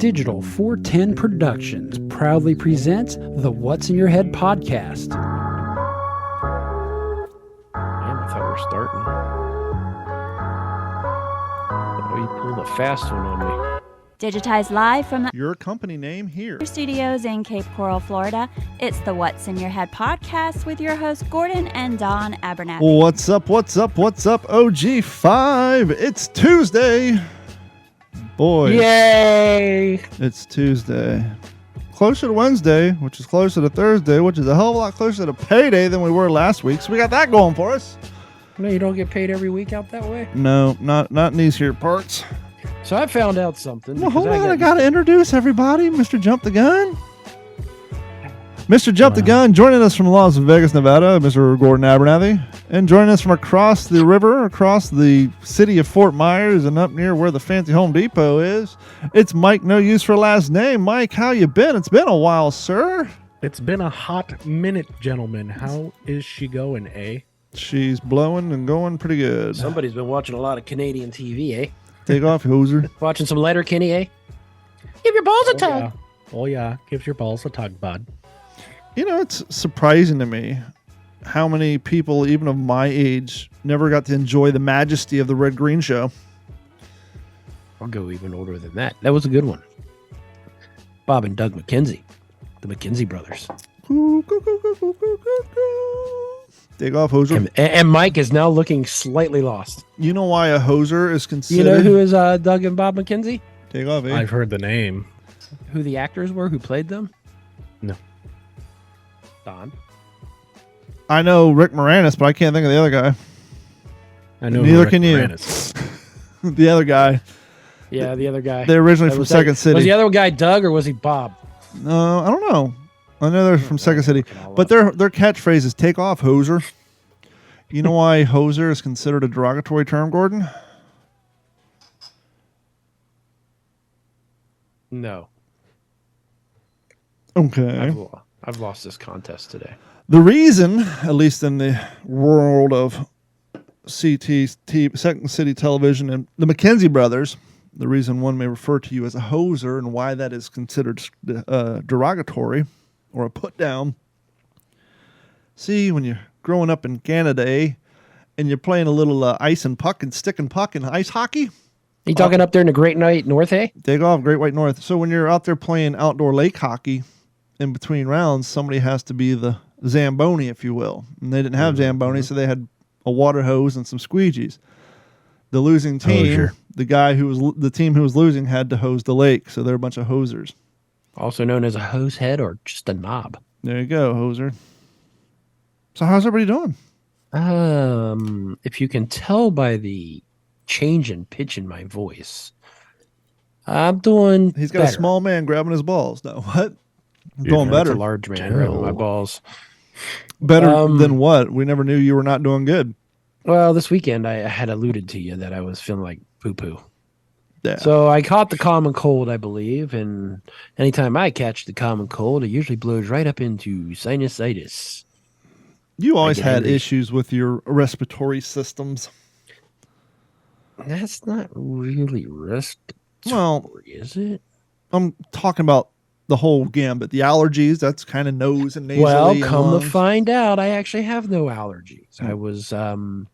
Digital 410 Productions proudly presents the What's in Your Head podcast. Damn, I thought we were starting. Oh, you pulled a fast one on me. Digitized live from Your company name here. the studios in Cape Coral, Florida. It's the What's in Your Head podcast with your hosts Gordon and Don Abernathy. What's up, OG5? It's Tuesday. Boy. Yay! It's Tuesday. Closer to Wednesday, which is closer to Thursday, which is a hell of a lot closer to payday than we were last week. So we got that going for us. No, you don't get paid every week out that way? No, not in these here parts. So I found out something. Well, hold on. I got to introduce everybody. Mr. Jump the Gun. Mr. Jump the Gun, joining us from Las Vegas, Nevada, Mr. Gordon Abernathy. And joining us from across the river, across the city of Fort Myers, and up near where the fancy Home Depot is, it's Mike, no use for last name. Mike, how you been? It's been a while, sir. It's been a hot minute, gentlemen. How is she going, eh? She's blowing and going pretty good. Somebody's been watching a lot of Canadian TV, eh? Take off, hoser. Watching some Letterkenny, eh? Give your balls a tug. Oh, yeah. Gives your balls a tug, bud. You know, it's surprising to me how many people, even of my age, never got to enjoy the majesty of the Red Green Show. I'll go even older than that. That was a good one. Bob and Doug McKenzie. The McKenzie brothers. Take off, hoser. And Mike is now looking slightly lost. You know why a hoser is considered... You know who is Doug and Bob McKenzie? Take off, eh? I've heard the name. Who the actors were who played them? No. Don? I know Rick Moranis, but I can't think of the other guy. I know. Neither Rick can you. Moranis. The other guy. Yeah, the other guy. They're originally from Second City. Was the other guy Doug or was he Bob? I don't know. I know they're from Second City. But their catchphrase is take off, hoser. You know why hoser is considered a derogatory term, Gordon? No. Okay. I've lost this contest today. The reason, at least in the world of Second City Television and the McKenzie brothers, the reason one may refer to you as a hoser and why that is considered derogatory or a put down. See, when you're growing up in Canada, and you're playing a little ice and puck and stick and puck and ice hockey. You talking up there in the Great White North, eh? Take off, Great White North. So when you're out there playing outdoor lake hockey, in between rounds, somebody has to be the Zamboni, if you will. And they didn't have Zamboni, so they had a water hose and some squeegees. The losing team, the team who was losing had to hose the lake, so they're a bunch of hosers. Also known as a hose head or just a knob. There you go, hoser. So how's everybody doing? If you can tell by the change in pitch in my voice, I'm doing He's got better. a small man grabbing his balls. No, what? Yeah, Doing That's better. a large man grabbing my balls. Better than what? We never knew you were not doing good. Well, this weekend I had alluded to you that I was feeling like poo-poo. Yeah. So I caught the common cold, I believe, and anytime I catch the common cold, it usually blows right up into sinusitis. You always get had angry. issues with your respiratory systems. That's not really respiratory, Well, is it? I'm talking about the whole gambit. The allergies, that's kind of nose and nasally. Well, and come to lungs. find out, I actually have no allergies. I was the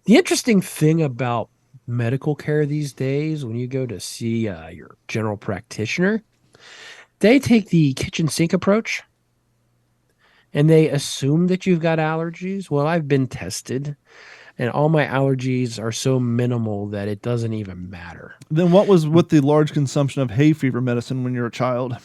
interesting thing about medical care these days, when you go to see your general practitioner, they take the kitchen sink approach and they assume that you've got allergies. Well, I've been tested and all my allergies are so minimal that it doesn't even matter. Then what was with the large consumption of hay fever medicine when you're a child?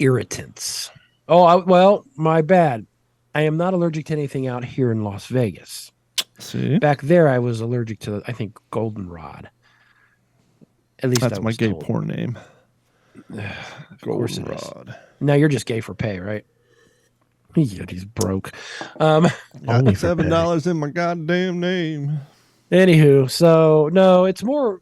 Irritants. Oh, well, my bad. I am not allergic to anything out here in Las Vegas. See? Back there, I was allergic to, I think, goldenrod. At least That's I my was gay told. porn name. Of course it is. Goldenrod. Now you're just gay for pay, right? Yeah, he's broke. Got Only for $7 in my goddamn name. Anywho, so no, it's more.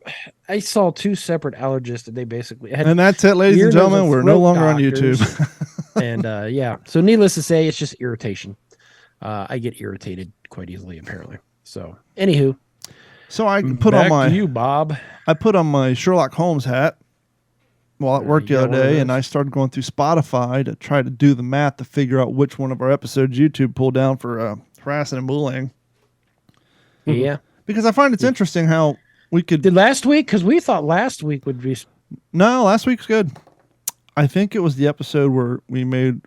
I saw two separate allergists, and they basically had. And that's it, ladies ear, and nose, gentlemen. and We're no throat longer on doctors. YouTube. And yeah, so needless to say, it's just irritation. I get irritated quite easily, apparently. So, anywho, So I back put on my to you, Bob. I put on my Sherlock Holmes hat at work You the got other one of day, and those? I started going through Spotify to try to do the math to figure out which one of our episodes YouTube pulled down for harassing and bullying. Yeah. Because I find it's interesting how we could. Did last week? Because we thought last week would be. No, last week's good. I think it was the episode where we made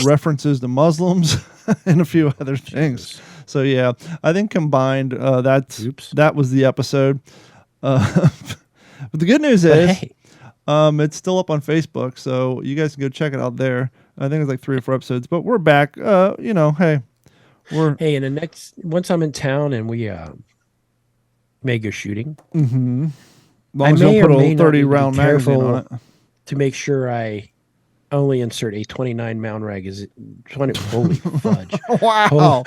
references to Muslims and a few other things. So yeah, I think combined, that was the episode. But the good news is, hey, it's still up on Facebook, so you guys can go check it out there. I think it's like 3 or 4 episodes, but we're back. Hey, hey, in the next once I'm in town and we may go shooting. Mm-hmm. As long I as you may don't put or a may not little need to be 30-round magazine careful on it. to make sure I only insert a 29 magazine. 20. Holy fudge! Wow.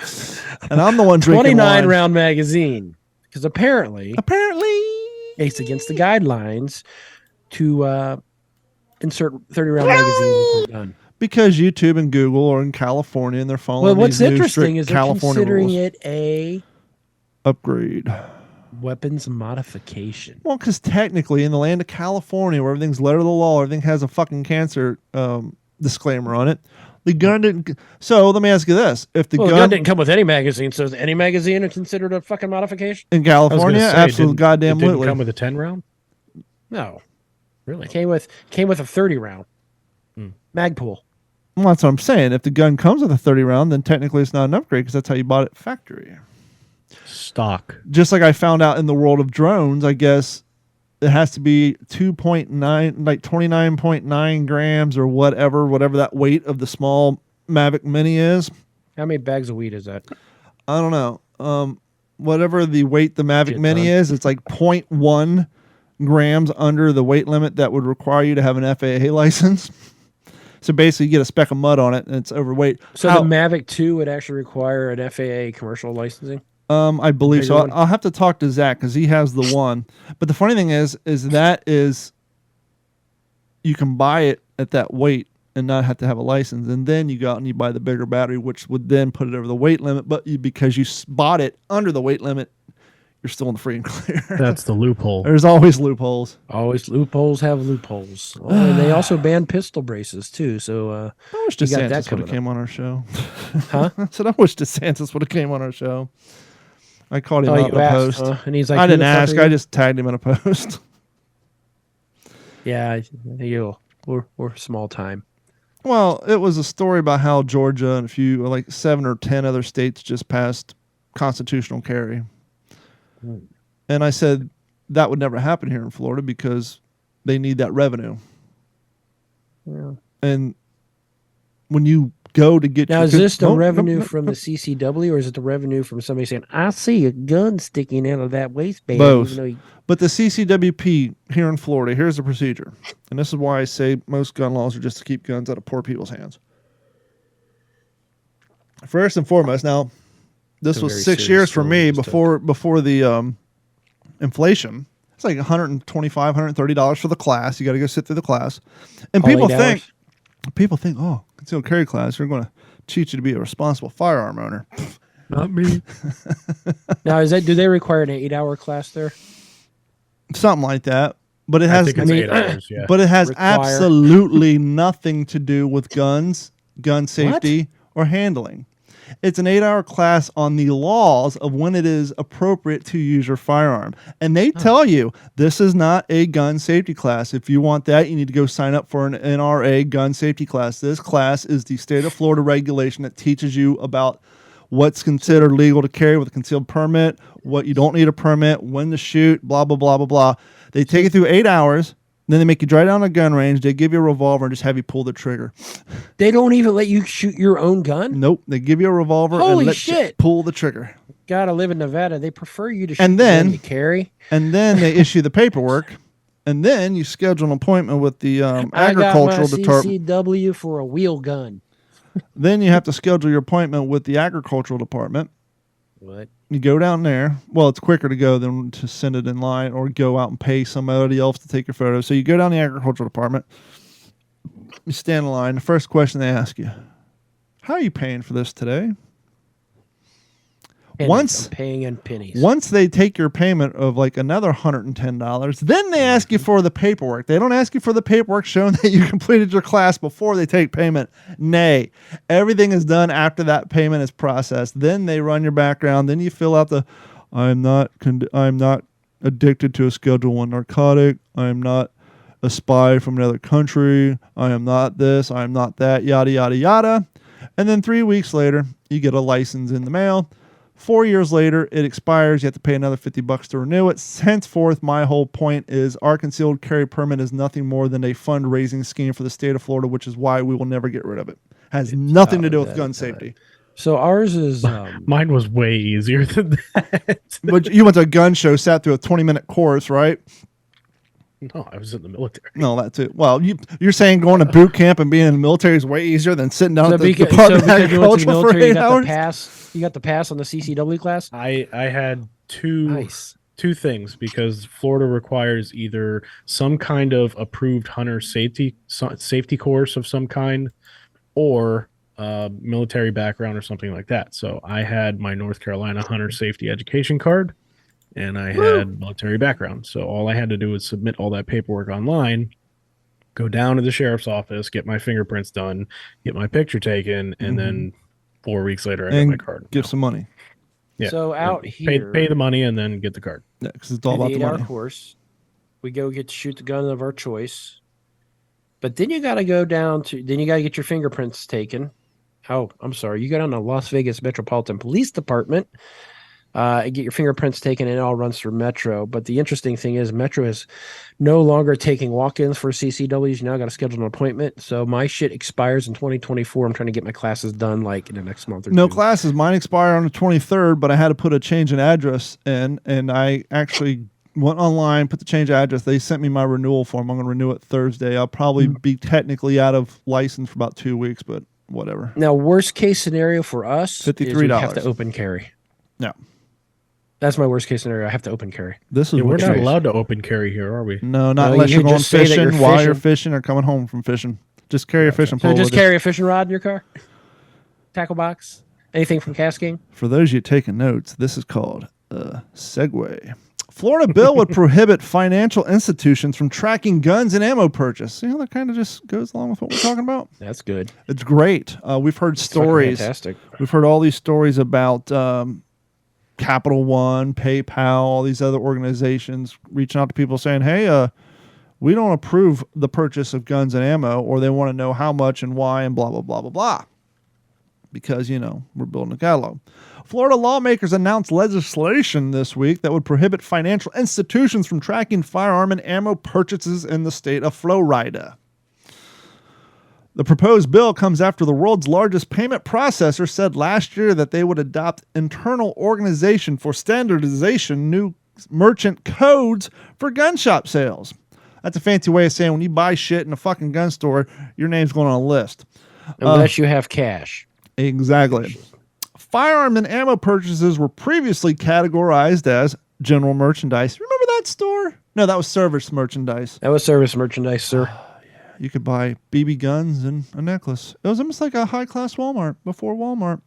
And I'm the one drinking 29 wine. round magazine because apparently It's it's against the guidelines to insert 30-round magazines into a gun. Because YouTube and Google are in California and they're following Well, what's these new interesting strict is they're California considering rules. it a Upgrade. weapons modification. Well, because technically in the land of California where everything's letter of the law, everything has a fucking cancer disclaimer on it. The gun didn't. So let me ask you this. If the The gun gun didn't come with any magazine, so is any magazine considered a fucking modification? in I was gonna California, say, absolutely it goddamn didn't literally. come with a 10 round. No. Really? Came with a 30 round. Magpul. Well, that's what I'm saying. If the gun comes with a 30 round, then technically it's not an upgrade because that's how you bought it factory. Stock. Just like I found out in the world of drones, I guess it has to be 2.9, like 29.9 grams or whatever that weight of the small Mavic Mini is. How many bags of weed is that? I don't know. Whatever the weight the Mavic Shit Mini ton. is, it's like 0.1 grams under the weight limit that would require you to have an FAA license. So basically, you get a speck of mud on it, and it's overweight. So the Mavic 2 would actually require an FAA commercial licensing? I believe so. Bigger one? I'll have to talk to Zach because he has the one. But the funny thing is you can buy it at that weight and not have to have a license, and then you go out and you buy the bigger battery, which would then put it over the weight limit. But because you bought it under the weight limit, you're still in the free and clear. That's the loophole. There's always loopholes. Always loopholes have loopholes. Oh, and they also banned pistol braces too. So I wish You got that DeSantis would coming have came on our show. Huh? I said I wish DeSantis would have came on our show. I called him Oh, out you in a asked, post. huh? And he's like, I "Who didn't the fuck ask. are I you?" just tagged him in a post. Yeah, we're small time. Well, it was a story about how Georgia and a few, like 7 or 10 other states just passed constitutional carry. And I said that would never happen here in Florida because they need that revenue. Yeah. And when you go to get Now, your is this the revenue from the CCW, or is it the revenue from somebody saying, "I see a gun sticking out of that waistband"? Both. even though you- But the CCWP here in Florida, here's the procedure. And this is why I say most gun laws are just to keep guns out of poor people's hands. First and foremost, now, this It's a was very 6 serious years for story me you just told. before the inflation. It's like $125, $130 for the class. You got to go sit through the class. And All people 8 think, oh, concealed carry class, you're going to teach you to be a responsible firearm owner. Not me. Now, do they require an 8-hour class there? Something like that. But it I has think it's 8 hours. Yeah. But it has Require. absolutely nothing to do with guns, gun safety, or handling. It's an 8-hour class on the laws of when it is appropriate to use your firearm. And they tell you this is not a gun safety class. If you want that, you need to go sign up for an NRA gun safety class. This class is the state of Florida regulation that teaches you about what's considered legal to carry with a concealed permit, what you don't need a permit, when to shoot, blah, blah, blah, blah, blah. They take you through 8 hours. Then they make you drive down a gun range. They give you a revolver and just have you pull the trigger. They don't even let you shoot your own gun? Nope. They give you a revolver Holy and let shit. you pull the trigger. Gotta live in Nevada. They prefer you to shoot And the gun then- you carry. And then they issue the paperwork. And then you schedule an appointment with the agricultural I got my department. CCW for a wheel gun. Then you have to schedule your appointment with the agricultural department. What? You go down there. Well, it's quicker to go than to send it in line or go out and pay somebody else to take your photo. So you go down the agricultural department. You stand in line. The first question they ask you, how are you paying for this today? I'm paying in pennies. Once they take your payment of like another $110, then they ask you for the paperwork. They don't ask you for the paperwork showing that you completed your class before they take payment. Nay, everything is done after that payment is processed. Then they run your background. Then you fill out the, I'm not addicted to a Schedule I narcotic. I'm not a spy from another country. I am not this. I am not that. Yada, yada, yada. And then 3 weeks later, you get a license in the mail. 4 years later, it expires. You have to pay another $50 to renew it. Henceforth, my whole point is our concealed carry permit is nothing more than a fundraising scheme for the state of Florida, which is why we will never get rid of it. Has nothing to do with gun safety. So ours is... Mine was way easier than that. But you went to a gun show, sat through a 20-minute course, right? No, I was in the military. No, that's it. Well, you're saying going to boot camp and being in the military is way easier than sitting down at the Department of Agriculture for 8 hours? You got the pass on the CCW class? I had two things, because Florida requires either some kind of approved hunter safety course of some kind, or military background or something like that. So I had my North Carolina hunter safety education card, and I had military background. So all I had to do was submit all that paperwork online, go down to the sheriff's office, get my fingerprints done, get my picture taken, and then 4 weeks later, I got my card. Give some money. Yeah. So out here, pay the money and then get the card. Yeah, because it's all about the money. Course, we go get to shoot the gun of our choice, but then you got to go down to. Then you got to get your fingerprints taken. Oh, I'm sorry. You go down to Las Vegas Metropolitan Police Department. Get your fingerprints taken, and it all runs through Metro. But the interesting thing is Metro is no longer taking walk-ins for CCWs. You now got to schedule an appointment. So my shit expires in 2024. I'm trying to get my classes done like in the next month or two. No classes. Mine expire on the 23rd, but I had to put a change in address in, and I actually went online, put the change of address. They sent me my renewal form. I'm going to renew it Thursday. I'll probably be technically out of license for about 2 weeks, but whatever. Now, worst case scenario for us $53. is we have to open carry. No. That's my worst case scenario. I have to open carry. This is we're not allowed to open carry here, are we? No, not unless you're going fishing while you're fishing or coming home from fishing. Just carry a fishing pole. So just carry a fishing rod in your car? Tackle box? Anything from casking? For those of you taking notes, this is called a segue. Florida bill would prohibit financial institutions from tracking guns and ammo purchase. You know, that kind of just goes along with what we're talking about. That's good. It's great. We've heard stories. Fantastic. We've heard all these stories about Capital One, PayPal, all these other organizations reaching out to people saying, hey, we don't approve the purchase of guns and ammo, or they want to know how much and why and blah, blah, blah, blah, blah. Because, you know, we're building a catalog. Florida lawmakers announced legislation this week that would prohibit financial institutions from tracking firearm and ammo purchases in the state of Florida. The proposed bill comes after the world's largest payment processor said last year that they would adopt internal organization for standardization new merchant codes for gun shop sales. That's a fancy way of saying when you buy shit in a fucking gun store, your name's going on a list. Unless you have cash. Exactly. Firearm and ammo purchases were previously categorized as general merchandise. Remember that store? No, that was service merchandise. That was service merchandise, sir. You could buy BB guns and a necklace. It was almost like a high-class Walmart before Walmart.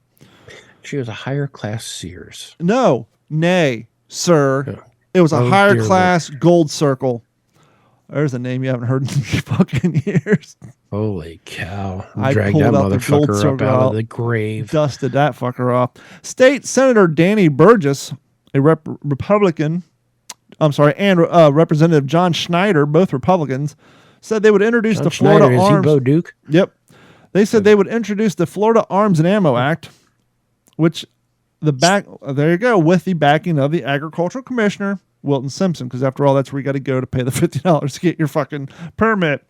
She was a higher-class Sears. No, nay, sir. Yeah. It was a higher-class Gold Circle. There's a name you haven't heard in fucking years. Holy cow. I dragged that motherfucker up out of the grave. Dusted that fucker off. State Senator Danny Burgess, a Republican, and Representative John Schneider, both Republicans, said they would introduce the Florida Schneider, Arms. Is he Bo Duke? Yep. They said they would introduce the Florida Arms and Ammo Act, which there you go, with the backing of the Agricultural Commissioner, Wilton Simpson, because after all, that's where you got to go to pay the $50 to get your fucking permit.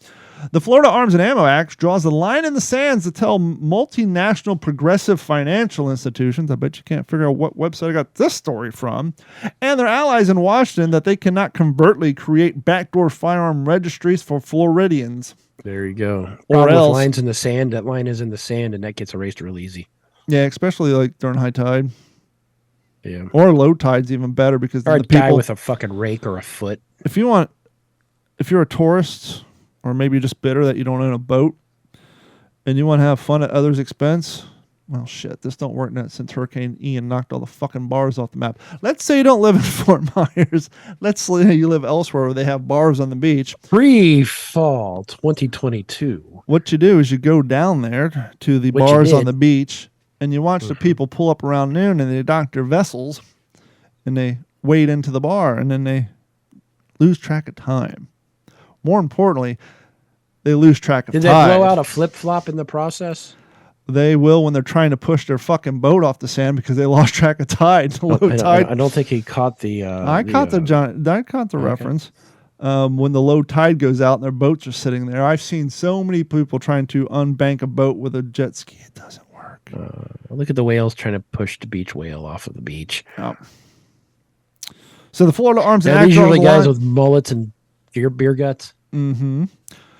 The Florida Arms and Ammo Act draws the line in the sands to tell multinational progressive financial institutions, I bet you can't figure out what website I got this story from, and their allies in Washington that they cannot covertly create backdoor firearm registries for Floridians. There you go. Or else, lines in the sand, that line is in the sand, and that gets erased real easy. Yeah, especially like during high tide. Yeah. Or low tide's even better because or the a guy people, with a fucking rake or a foot. If you're a tourist, or maybe just bitter that you don't own a boat, and you want to have fun at others' expense, well, shit, this don't work now since Hurricane Ian knocked all the fucking bars off the map. Let's say you don't live in Fort Myers. Let's say you live elsewhere where they have bars on the beach. Pre-fall 2022. What you do is you go down there to the bars on the beach and you watch the people pull up around noon and they dock their vessels and they wade into the bar and then they lose track of time. More importantly, they lose track of time. Did they blow out a flip-flop in the process? They will when they're trying to push their fucking boat off the sand because they lost track of tide. I don't think he caught the. I caught the reference. When the low tide goes out and their boats are sitting there, I've seen so many people trying to unbank a boat with a jet ski. It doesn't work. Look at the whales trying to push the beach whale off of the beach. Oh. So the Florida Arms and these usually guys with mullets and beer guts. Mm-hmm.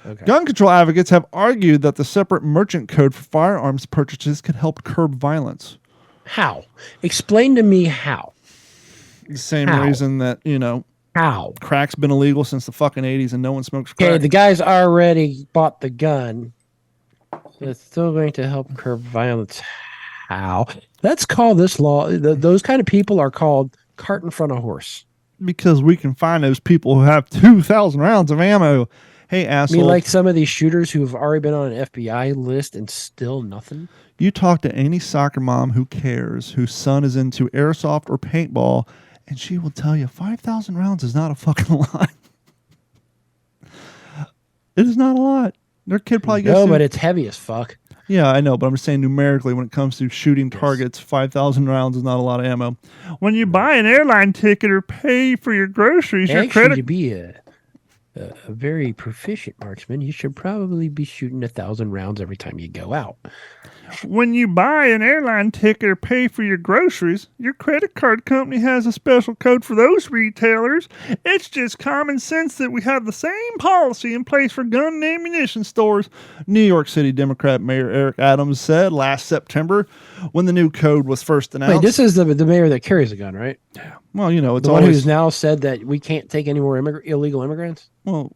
Okay. Gun control advocates have argued that the separate merchant code for firearms purchases could help curb violence. How? Explain to me how. The same reason that, how crack's been illegal since the fucking 80s and no one smokes crack. Okay, the guy's already bought the gun. So it's still going to help curb violence. How? Let's call this law, those kind of people are called cart in front of horse. Because we can find those people who have 2,000 rounds of ammo. Hey, asshole. I mean, like some of these shooters who have already been on an FBI list and still nothing? You talk to any soccer mom who cares, whose son is into airsoft or paintball, and she will tell you 5,000 rounds is not a fucking lot. It is not a lot. Their kid probably gets No, but it's heavy as fuck. Yeah, I know, but I'm just saying numerically when it comes to shooting targets, 5,000 rounds is not a lot of ammo. When you buy an airline ticket or pay for your groceries, your credit... to be a very proficient marksman, you should probably be shooting 1,000 rounds every time you go out. When you buy an airline ticket or pay for your groceries, your credit card company has a special code for those retailers. It's just common sense that we have the same policy in place for gun and ammunition stores, New York City Democrat Mayor Eric Adams said last September when the new code was first announced. Wait, this is the mayor that carries a gun, right? Yeah. Well, it's the always... one who's now said that we can't take any more illegal immigrants? Well,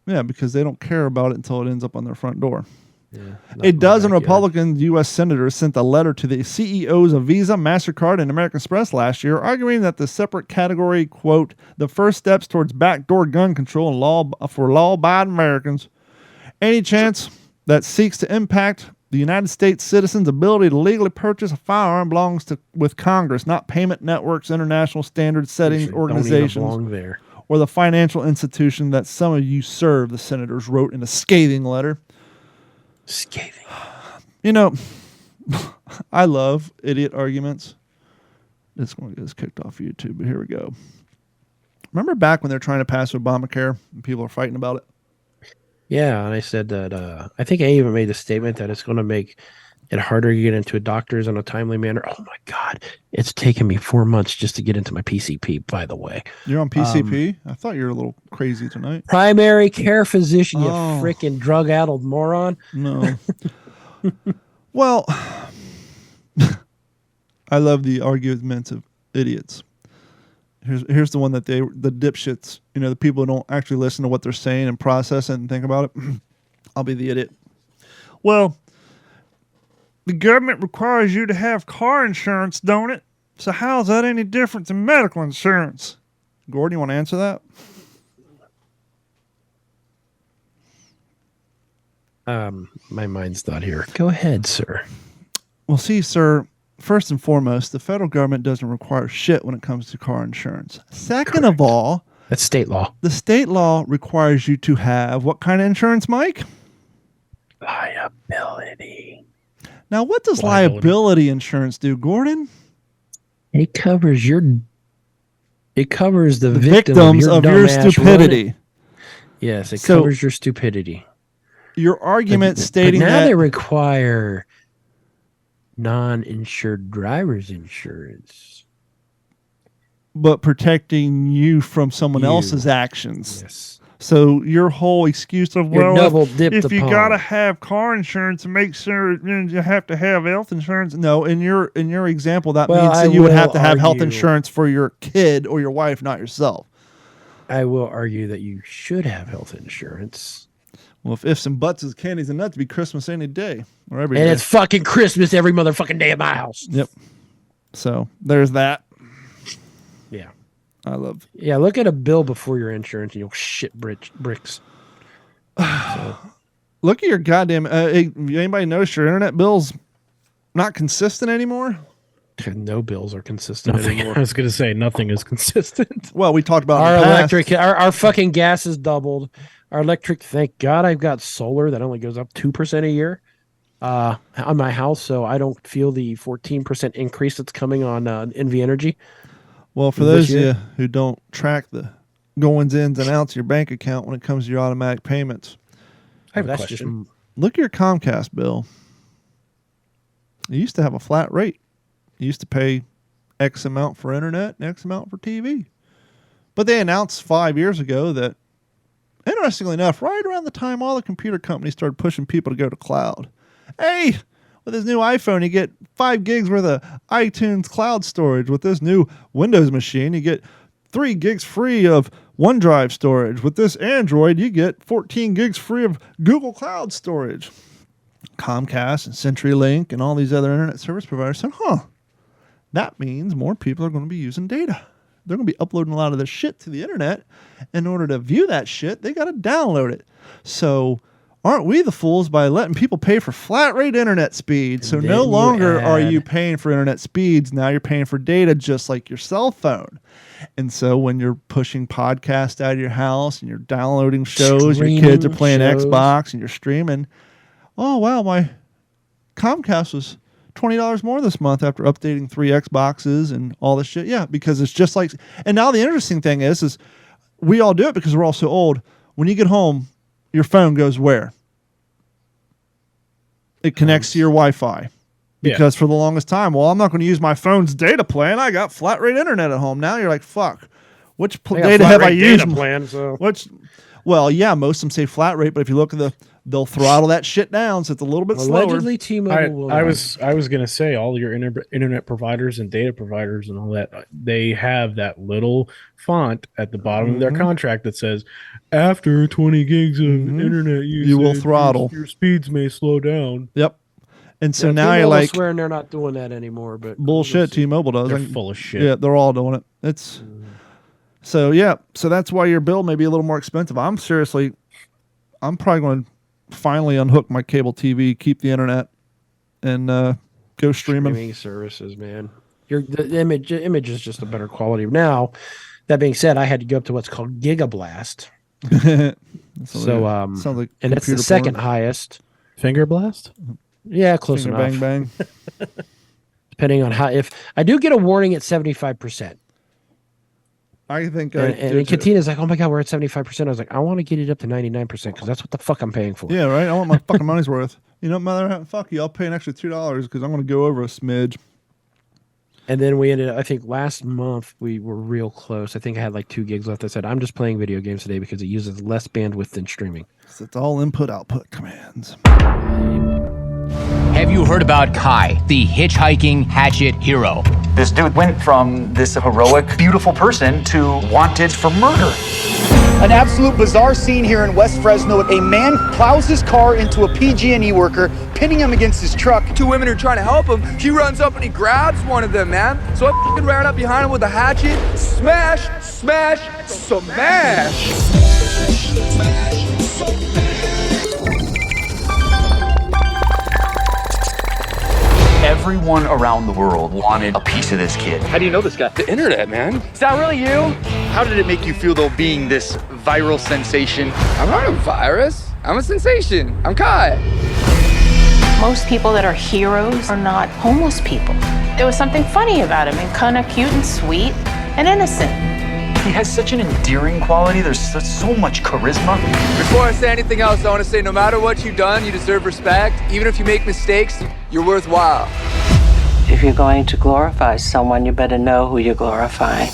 yeah, because they don't care about it until it ends up on their front door. Yeah, a dozen Republican U.S. senators sent a letter to the CEOs of Visa, MasterCard, and American Express last year, arguing that the separate category, quote, the first steps towards backdoor gun control and for law-abiding Americans. Any chance that seeks to impact the United States citizens' ability to legally purchase a firearm belongs with Congress, not payment networks, international standard setting organizations, or the financial institution that some of you serve, the senators wrote in a scathing letter. Scathing. I love idiot arguments. This one gets kicked off YouTube, but here we go. Remember back when they're trying to pass Obamacare and people are fighting about it? Yeah, and I said that I think I even made the statement that it's going to make it harder to get into a doctor's in a timely manner. Oh my God. It's taken me 4 months just to get into my PCP, by the way. You're on PCP? I thought you were a little crazy tonight. Primary care physician, you freaking drug-addled moron. No. Well, I love the arguments of idiots. Here's the one that the dipshits, the people who don't actually listen to what they're saying and process it and think about it. I'll be the idiot. Well, the government requires you to have car insurance, don't it? So how is that any different than medical insurance? Gordon, you want to answer that? My mind's not here. Go ahead, sir. Well, see, sir, first and foremost, the federal government doesn't require shit when it comes to car insurance. Second of all, that's state law. The state law requires you to have what kind of insurance, Mike? Liability. Now, what does liability insurance do, Gordon? It covers the victims of your stupidity. Yes, it covers your stupidity. Your argument stating but now that they require non-insured driver's insurance, but protecting you from someone else's actions. Yes. So your whole excuse of, if you got to have car insurance and make sure you have to have health insurance. No, in your example, that means that you would have to have health insurance for your kid or your wife, not yourself. I will argue that you should have health insurance. Well, if ifs and buts is candies and nuts, it'd be Christmas any day or every day. And it's fucking Christmas every motherfucking day at my house. Yep. So there's that. Yeah. I love. Yeah, look at a bill before your insurance and you'll shit bricks. So. Look at your goddamn. Anybody notice your internet bills not consistent anymore? No bills are consistent Nothing. anymore. I was going to say nothing is consistent. Well, we talked about Our in the past. electric, our fucking gas has doubled. Our electric, thank God, I've got solar that only goes up 2% a year on my house, so I don't feel the 14% increase that's coming on NV Energy. Well, for those of you who don't track the goings ins and outs of your bank account when it comes to your automatic payments, I have a question. Look at your Comcast bill. You used to have a flat rate. You used to pay X amount for internet and X amount for TV. But they announced 5 years ago that, interestingly enough, right around the time all the computer companies started pushing people to go to cloud. Hey, with this new iPhone, you get 5 gigs worth of iTunes cloud storage. With this new Windows machine, you get 3 gigs free of OneDrive storage. With this Android, you get 14 gigs free of Google Cloud storage. Comcast and CenturyLink and all these other internet service providers said, that means more people are going to be using data. They're going to be uploading a lot of this shit to the internet. In order to view that shit, they got to download it. So aren't we the fools by letting people pay for flat rate internet speeds? So no longer are you paying for internet speeds. Now you're paying for data just like your cell phone. And so when you're pushing podcasts out of your house and you're downloading shows, your kids are playing Xbox and you're streaming, oh, wow, my Comcast was $20 more this month after updating 3 Xboxes and all this shit. Yeah, because it's just like, and now the interesting thing is we all do it because we're all so old. When you get home, your phone goes where? It connects to your Wi-Fi. Because for the longest time, well, I'm not going to use my phone's data plan. I got flat rate internet at home. Now you're like, fuck, which data have I used? Plan, so. Well, yeah, most of them say flat rate, but if you look at they'll throttle that shit down, so it's a little bit slower. Allegedly, T-Mobile. I was going to say all your internet providers and data providers and all that, they have that little font at the bottom of their contract that says, after 20 gigs of internet usage, you will throttle. Your speeds may slow down. Yep. And so now you're like, swearing they're not doing that anymore, but bullshit. T-Mobile does. They're full of shit. Yeah, they're all doing it. It's so so that's why your bill may be a little more expensive. I'm probably going to finally unhook my cable TV, keep the internet, and go streaming services. Man, the image is just a better quality now. That being said, I had to go up to what's called Gigablast. Sounds like, and it's the second highest. Finger blast. Yeah, close Finger enough. bang bang. Depending on how, if I do get a warning at 75%. I think and Katina's like, oh my God, we're at 75%. I was like, I want to get it up to 99% because that's what the fuck I'm paying for. Yeah, right. I want my fucking money's worth. You know, mother, fuck you. I'll pay an extra $2 because I'm going to go over a smidge. And then we ended up, I think last month we were real close. I think I had like 2 gigs left. I said, I'm just playing video games today because it uses less bandwidth than streaming. So it's all input output commands. Have you heard about Kai, the hitchhiking hatchet hero? This dude went from this heroic, beautiful person to wanted for murder. An absolute bizarre scene here in West Fresno. A man plows his car into a PG&E worker, pinning him against his truck. 2 women are trying to help him. He runs up and he grabs one of them, man. So I f***ing ran up behind him with a hatchet. Smash, smash, smash. Everyone around the world wanted a piece of this kid. How do you know this guy? The internet, man. Is that really you? How did it make you feel, though, being this viral sensation? I'm not a virus. I'm a sensation. I'm Kai. Most people that are heroes are not homeless people. There was something funny about him and kind of cute and sweet and innocent. He has such an endearing quality. There's so much charisma. Before I say anything else, I want to say no matter what you've done, you deserve respect. Even if you make mistakes, you're worthwhile. If you're going to glorify someone, you better know who you're glorifying.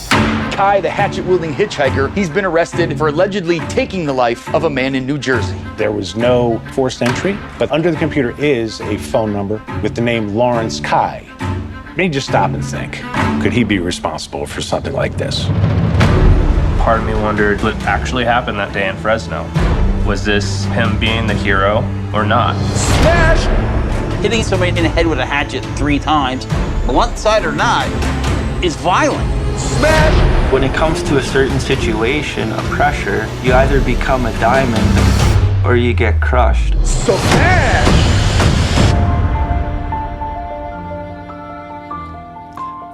Kai, the hatchet-wielding hitchhiker, he's been arrested for allegedly taking the life of a man in New Jersey. There was no forced entry, but under the computer is a phone number with the name Lawrence Kai. Made you stop and think, could he be responsible for something like this? Part of me wondered what actually happened that day in Fresno. Was this him being the hero or not? Smash! Hitting somebody in the head with a hatchet 3 times, blunt side or not, is violent. Smash! When it comes to a certain situation of pressure, you either become a diamond or you get crushed. Smash!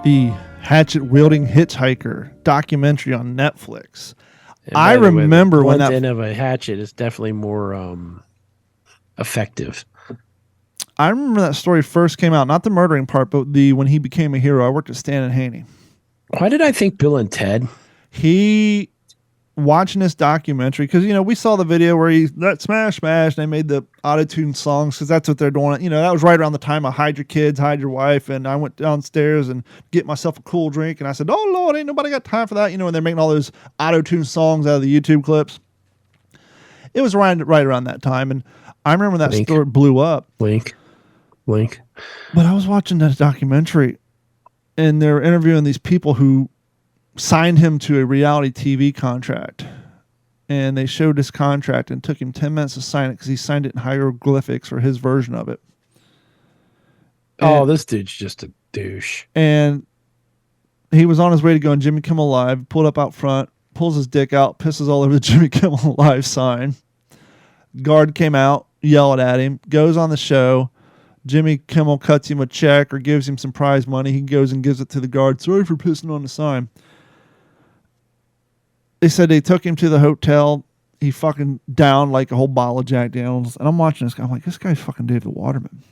The hatchet-wielding hitchhiker documentary on Netflix. I remember when that end of a hatchet is definitely more effective. I remember that story first came out, not the murdering part, but when he became a hero. I worked at Stan and Haney. Why did I think Bill and Ted? He watching this documentary because we saw the video where he smash and they made the auto-tune songs because that's what they're doing. That was right around the time of hide your kids, hide your wife, and I went downstairs and get myself a cool drink and I said, "Oh Lord, ain't nobody got time for that." And they're making all those auto-tune songs out of the YouTube clips. It was right around that time, and I remember that story blew up. Wink. But I was watching that documentary, and they're interviewing these people who signed him to a reality TV contract. And they showed this contract and took him 10 minutes to sign it because he signed it in hieroglyphics or his version of it. This dude's just a douche. And he was on his way to go on Jimmy Kimmel Live, pulled up out front, pulls his dick out, pisses all over the Jimmy Kimmel Live sign. Guard came out, yelled at him, goes on the show. Jimmy Kimmel cuts him a check or gives him some prize money. He goes and gives it to the guard. "Sorry for pissing on the sign." They said they took him to the hotel. He fucking downed like a whole bottle of Jack Daniels. And I'm watching this guy. I'm like, this guy's fucking David Waterman.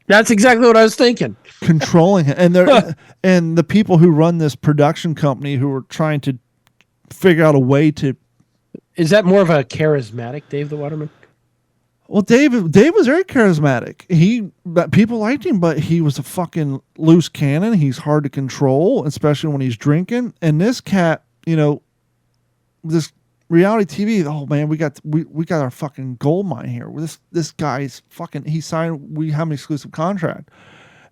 That's exactly what I was thinking. Controlling him. And they're and the people who run this production company who are trying to figure out a way to. Is that more of a charismatic Dave the Waterman? Well, Dave was very charismatic. People liked him, but he was a fucking loose cannon. He's hard to control, especially when he's drinking. And this cat, this reality TV. Oh man, we got our fucking gold mine here. This guy's fucking. We have an exclusive contract,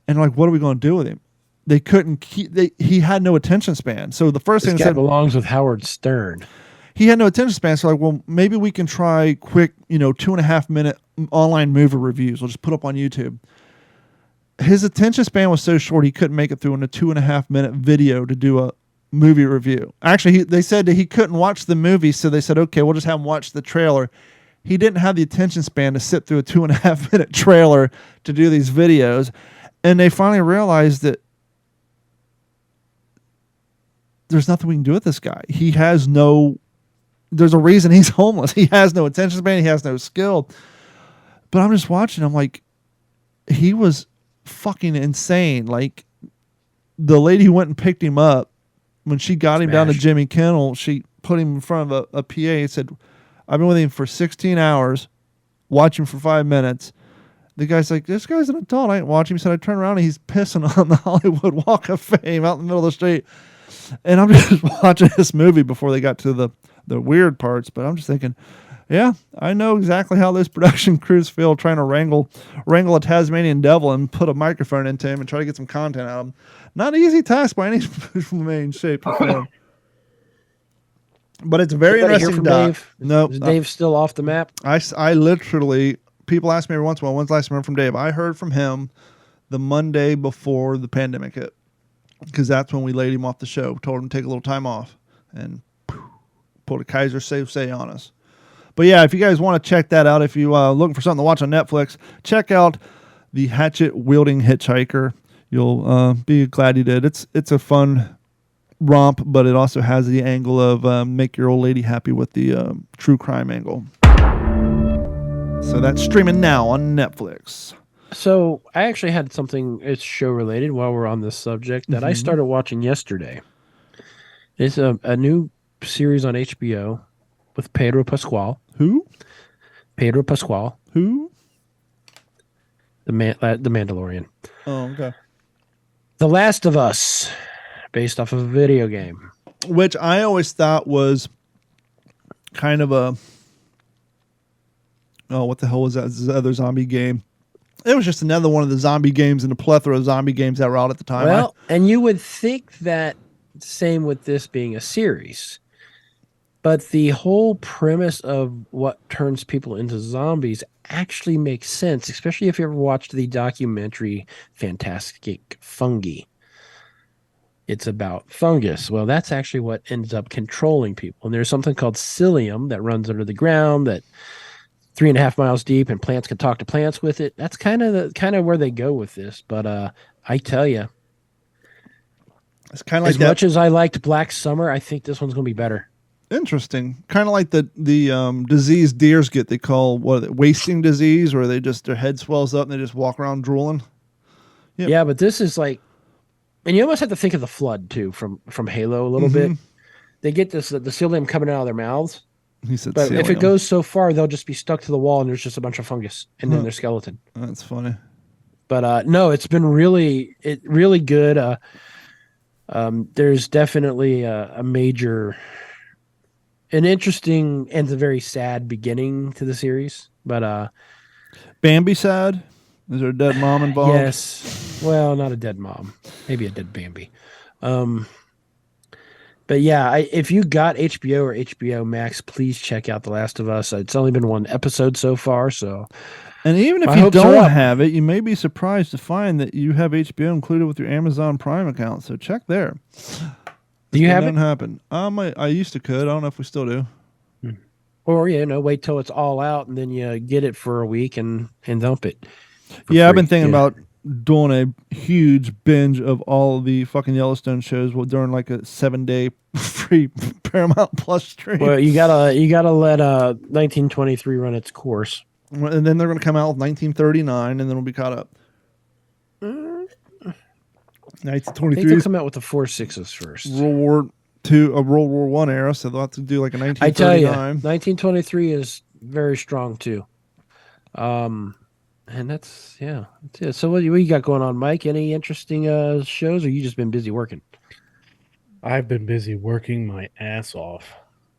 and like, what are we going to do with him? They couldn't keep. He had no attention span. So the first thing this guy belongs with Howard Stern. He had no attention span, so like, well, maybe we can try quick, 2.5 minute online movie reviews. We'll just put up on YouTube. His attention span was so short he couldn't make it through in a 2.5 minute video to do a movie review. Actually, they said that he couldn't watch the movie, so they said, okay, we'll just have him watch the trailer. He didn't have the attention span to sit through a 2.5 minute trailer to do these videos, and they finally realized that there's nothing we can do with this guy. There's a reason he's homeless. He has no attention span. He has no skill. But I'm just watching. I'm like, he was fucking insane. Like, the lady who went and picked him up, when she got him down to Jimmy Kimmel, she put him in front of a PA and said, "I've been with him for 16 hours, watch him for 5 minutes." The guy's like, "This guy's an adult. I ain't watching him." He said, "I turned around and he's pissing on the Hollywood Walk of Fame out in the middle of the street." And I'm just watching this movie before they got to the weird parts, but I'm just thinking, yeah, I know exactly how those production crews feel trying to wrangle a Tasmanian devil and put a microphone into him and try to get some content out of him. Not an easy task by any main shape or form. But it's a very interesting Dave. No, is Dave still off the map? I literally, people ask me every once in a while, when's the last time I heard from Dave? I heard from him the Monday before the pandemic hit, because that's when we laid him off the show, told him to take a little time off, and pulled a Kaiser say on us. But yeah, if you guys want to check that out, if you looking for something to watch on Netflix, check out the hatchet-wielding hitchhiker. You'll be glad you did. It's a fun romp, but it also has the angle of make your old lady happy with the true crime angle. So that's streaming now on Netflix. So I actually had something, it's show related while we're on this subject, that I started watching yesterday. It's a new series on HBO with Pedro Pascal. Who? Pedro Pascal. Who? The Mandalorian. Oh, okay. The Last of Us, based off of a video game. Which I always thought was kind of what the hell was that? This other zombie game. It was just another one of the zombie games in a plethora of zombie games that were out at the time. Well, and you would think that same with this being a series. But the whole premise of what turns people into zombies actually makes sense, especially if you ever watched the documentary Fantastic Fungi. It's about fungus. Well, that's actually what ends up controlling people. And there's something called psyllium that runs under the ground that 3.5 miles deep, and plants can talk to plants with it. That's kind of where they go with this. But I tell you, it's kind of like as much as I liked Black Summer, I think this one's going to be better. Interesting. Kind of like the disease deers get. They call wasting disease, where their head swells up and they just walk around drooling. Yep. Yeah, but this is like, and you almost have to think of the Flood too from Halo a little bit. They get the psyllium coming out of their mouths. He said, but psyllium. If it goes so far, they'll just be stuck to the wall, and there's just a bunch of fungus, and then their skeleton. That's funny. But no, it's been really good. There's definitely an interesting and a very sad beginning to the series. But Bambi sad? Is there a dead mom involved? Yes. Well, not a dead mom. Maybe a dead Bambi. But yeah, if you got HBO or HBO Max, please check out The Last of Us. It's only been one episode so far, so. And even if you don't have it, you may be surprised to find that you have HBO included with your Amazon Prime account. So check there. Do you have it? Doesn't happen. I used to could. I don't know if we still do. Or wait till it's all out and then you get it for a week and dump it. Yeah, I've been thinking about doing a huge binge of all of the fucking Yellowstone shows during like a 7-day free Paramount Plus stream. Well, you gotta let 1923 run its course, and then they're gonna come out with 1939, and then we'll be caught up. 1923. I think they'll come out with the 4/6s first. World War II, World War I era, so they'll have to do like a 1939. I tell you, 1923 is very strong too. And that's it. So what you got going on, Mike? Any interesting shows, or you just been busy working? I've been busy working my ass off.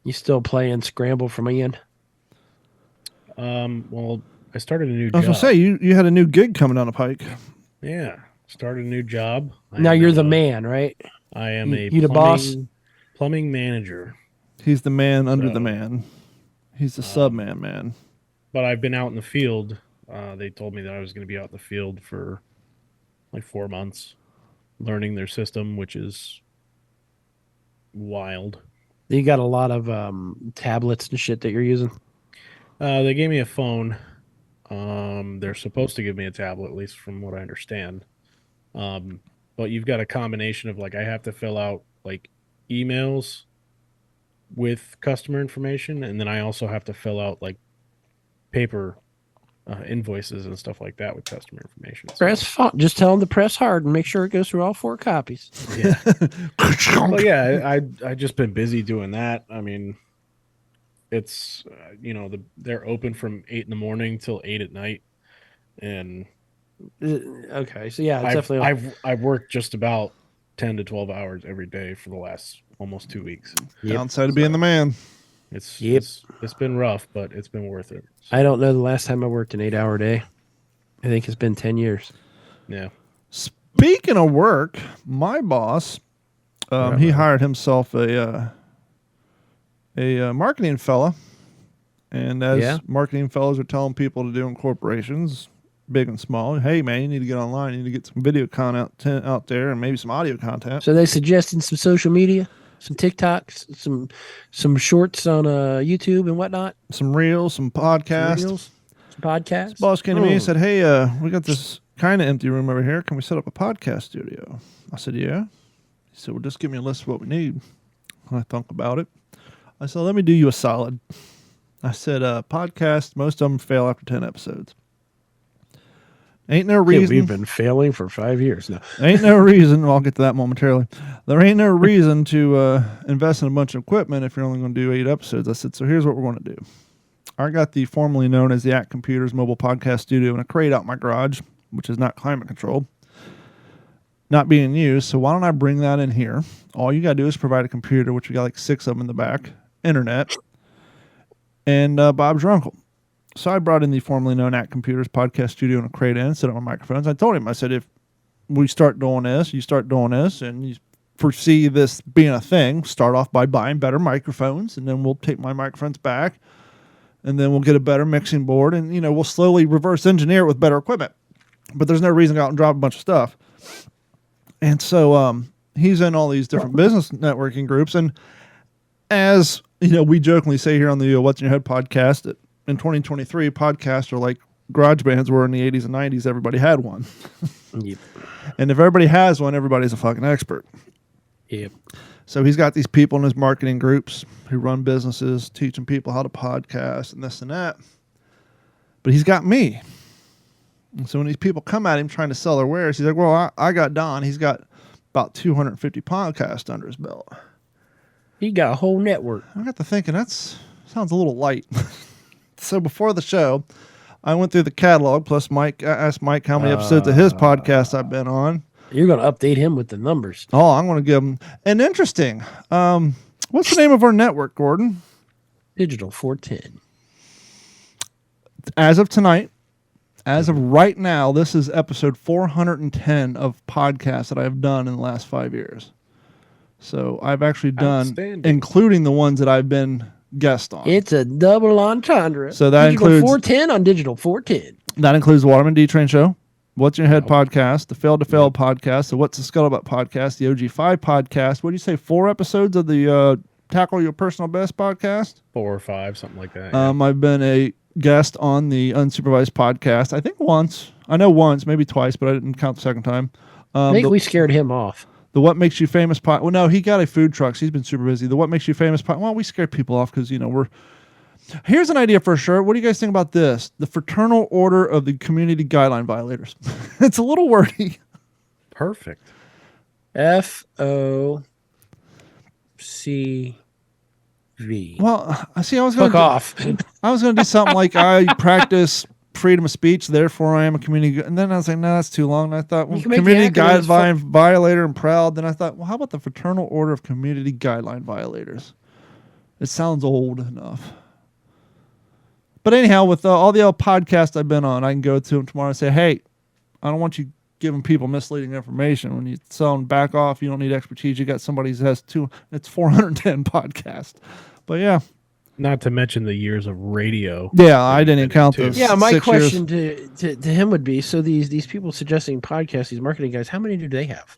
You still playing Scramble from Ian? Well, I started a new job. I was gonna say you had a new gig coming down the pike. Yeah, started a new job. Now you're the man, right? I am you the boss? Plumbing manager. He's the man under the man. He's the sub man. But I've been out in the field. They told me that I was going to be out in the field for like 4 months, learning their system, which is wild. You got a lot of tablets and shit that you're using? They gave me a phone. They're supposed to give me a tablet, at least from what I understand. But you've got a combination of like I have to fill out like emails with customer information, and then I also have to fill out like paper invoices and stuff like that with customer information. Just tell them to press hard and make sure it goes through all 4 copies. Yeah. Well, yeah, I just been busy doing that. I mean, it's they're open from 8 in the morning till 8 at night, and okay, so yeah, it's definitely. I've worked just about 10 to 12 hours every day for the last almost 2 weeks. Downside of being the man. It's been rough, but it's been worth it. I don't know the last time I worked an 8-hour day. I think it's been 10 years. Yeah. Speaking of work, my boss, he hired himself a marketing fella, and as marketing fellows are telling people to do in corporations, big and small, hey man, you need to get online, you need to get some video content out there, and maybe some audio content. So they suggesting some social media. Some TikToks, some shorts on YouTube and whatnot. Some reels, some podcasts. Some podcasts. This boss came to me and said, hey, we got this kind of empty room over here. Can we set up a podcast studio? I said, yeah. He said, well, just give me a list of what we need. I thunk about it. I said, let me do you a solid. I said, podcasts, most of them fail after 10 episodes. Ain't no reason. We've been failing for 5 years now. Ain't no reason. Well, I'll get to that momentarily. There ain't no reason to invest in a bunch of equipment if you're only going to do 8 episodes. I said, so here's what we're going to do. I got the formerly known as the Act Computers mobile podcast studio in a crate out my garage, which is not climate controlled, not being used. So why don't I bring that in here? All you got to do is provide a computer, which we got like 6 of them in the back, internet, and Bob's your uncle. So I brought in the formerly known Act Computers podcast studio in a crate in, set up my microphones. I told him, I said, if we start doing this, you start doing this, and you foresee this being a thing, start off by buying better microphones, and then we'll take my microphones back, and then we'll get a better mixing board, and we'll slowly reverse engineer it with better equipment. But there's no reason to go out and drop a bunch of stuff. And so he's in all these different business networking groups, and as we jokingly say here on the What's in Your Head podcast, that in 2023, podcasts are like garage bands were in the 80s and 90s. Everybody had one. Yep. And if everybody has one, everybody's a fucking expert. Yep. So he's got these people in his marketing groups who run businesses, teaching people how to podcast and this and that. But he's got me. And so when these people come at him trying to sell their wares, he's like, well, I got Don. He's got about 250 podcasts under his belt. He got a whole network. I got to thinking, sounds a little light. So before the show, I went through the catalog, plus Mike. I asked Mike how many episodes of his podcast I've been on. You're going to update him with the numbers. Oh, I'm going to give him an interesting. What's the name of our network, Gordon? Digital 410. As of tonight, as of right now, this is episode 410 of podcasts that I've done in the last 5 years. So I've actually done, including the ones that I've been guest on. It's a double entendre. So that Digital includes 410 on Digital 410. That includes the Waterman D Train Show, What's in Your Head podcast, the Fail to Fail podcast, the What's the Scuttlebutt podcast, the OG5 podcast. What do you say? 4 episodes of the Tackle Your Personal Best podcast? 4 or 5, something like that. Yeah. I've been a guest on the Unsupervised podcast. I think once. I know once, maybe twice, but I didn't count the second time. I think we scared him off. The What Makes You Famous pod. Well, no, he got a food truck. So he's been super busy. The What Makes You Famous pod. Well, we scared people off because, we're. Here's an idea for a shirt. What do you guys think about this? The Fraternal Order of the Community Guideline Violators. It's a little wordy. Perfect. FOCV. Well, I see. I was going to off. I was going to do something like I practice freedom of speech, therefore I am a community. And then I was like, no, that's too long. And I thought, well, community guideline violator and proud. Then I thought, well, how about the Fraternal Order of Community Guideline Violators? It sounds old enough. But anyhow, with all the other podcasts I've been on, I can go to them tomorrow and say, hey, I don't want you giving people misleading information. When you sell them, back off. You don't need expertise. You got somebody who has it's 410 podcasts. But yeah. Not to mention the years of radio. Yeah, I didn't count those. Yeah, my question to him would be, so these people suggesting podcasts, these marketing guys, how many do they have?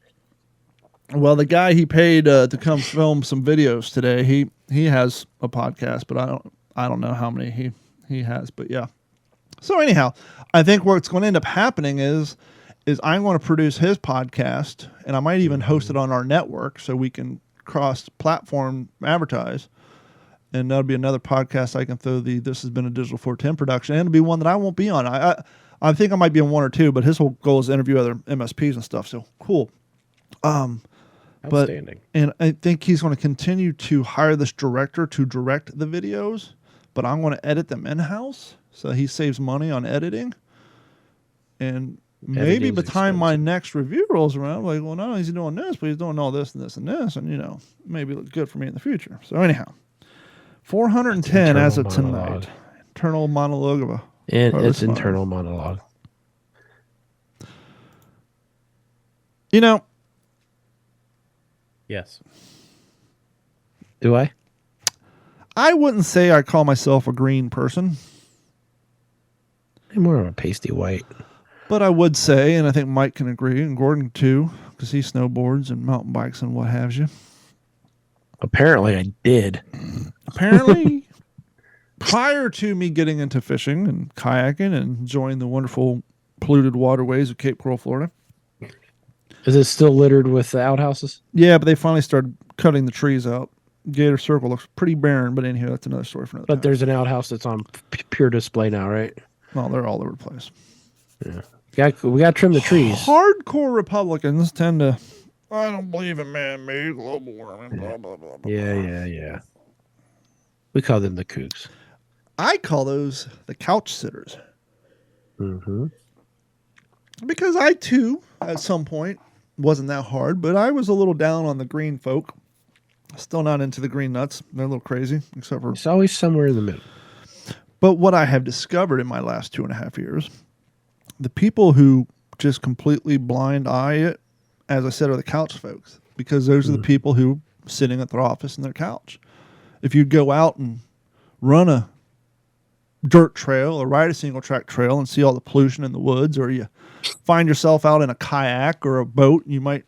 Well, the guy he paid to come film some videos today, he has a podcast, but I don't know how many he has, but yeah. So anyhow, I think what's going to end up happening is I'm going to produce his podcast, and I might even host it on our network so we can cross-platform advertise. And that'll be another podcast I can throw This Has Been a Digital 410 production, and it'll be one that I won't be on. I think I might be on 1 or 2, but his whole goal is to interview other MSPs and stuff, so cool. Outstanding. And I think he's going to continue to hire this director to direct the videos, but I'm going to edit them in-house, so he saves money on editing. And maybe by the time my next review rolls around, like, well, not only is he doing this, but he's doing all this and this and this, and, maybe look good for me in the future. So anyhow, 410 as of tonight. Internal monologue of a... And it's internal monologue. Yes. Do I? I wouldn't say I call myself a green person. I'm more of a pasty white. But I would say, and I think Mike can agree, and Gordon too, because he snowboards and mountain bikes and what have you. Apparently I did. Apparently, prior to me getting into fishing and kayaking and enjoying the wonderful polluted waterways of Cape Coral, Florida. Is it still littered with outhouses? Yeah, but they finally started cutting the trees out. Gator Circle looks pretty barren, but anyhow, that's another story for another time. There's an outhouse that's on pure display now, right? Well, they're all over the place. Yeah. We got to trim the trees. Hardcore Republicans tend to, I don't believe in man-made global warming, blah, blah, blah, blah. Yeah. We call them the kooks. I call those the couch sitters. Mm-hmm. Because I, too, at some point, wasn't that hard, but I was a little down on the green folk. Still not into the green nuts. They're a little crazy, except for... It's always somewhere in the middle. But what I have discovered in my last 2.5 years, the people who just completely blind eye it, as I said, are the couch folks. because those are the people who are sitting at their office and their couch. If you go out and run a dirt trail or ride a single track trail and see all the pollution in the woods, or you find yourself out in a kayak or a boat, you might,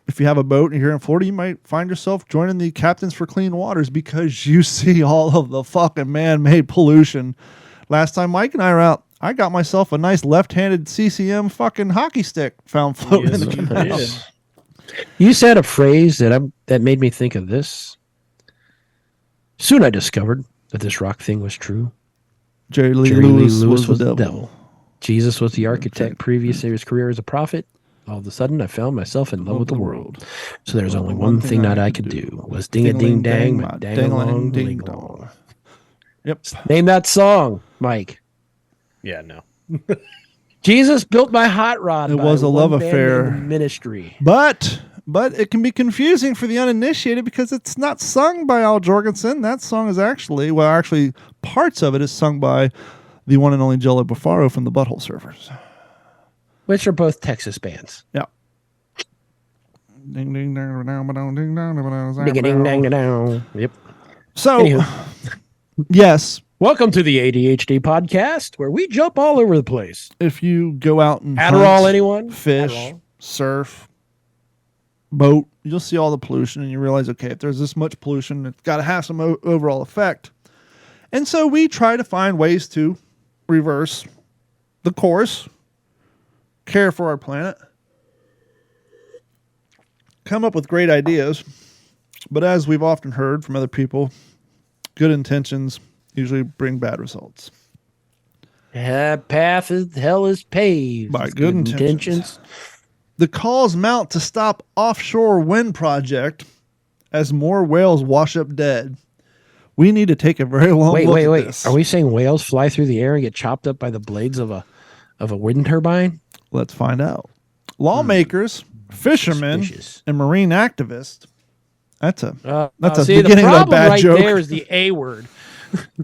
if you have a boat and you're here in Florida, you might find yourself joining the Captains for Clean Waters because you see all of the fucking man-made pollution. Last time Mike and I were out, I got myself a nice left-handed CCM fucking hockey stick found floating in the canal. You said a phrase that made me think of this. Soon I discovered that this rock thing was true. Jerry Lee Lewis was the devil. Jesus was the architect previous to his career as a prophet. All of a sudden, I found myself in love with the world. So there's only one thing that I could do was ding-a-ding-dang, my dang-a-long-ding-dong. Yep. Name that song, Mike. Yeah, no. Jesus built my hot rod. It was a love affair. Ministry. But it can be confusing for the uninitiated because it's not sung by Al Jorgensen. That song is actually parts of it is sung by the one and only Jello Bufaro from the Butthole Surfers. Which are both Texas bands. Yeah. Ding ding dang dang dang ding dang ding ding dang dang. Yep. So, yes. Welcome to the ADHD podcast, where we jump all over the place. If you go out and Adderall, hunt, anyone? fish, Adderall. surf, boat, you'll see all the pollution, and you realize, okay, if there's this much pollution, it's got to have some overall effect. And so we try to find ways to reverse the course, care for our planet, come up with great ideas. But as we've often heard from other people, good intentions usually bring bad results. Path of hell is paved by good intentions. The calls mount to stop offshore wind project as more whales wash up dead. We need to take a very long look at this. Are we saying whales fly through the air and get chopped up by the blades of a wind turbine? Let's find out. Lawmakers, fishermen, and marine activists. That's a beginning of a bad joke. There is the A word.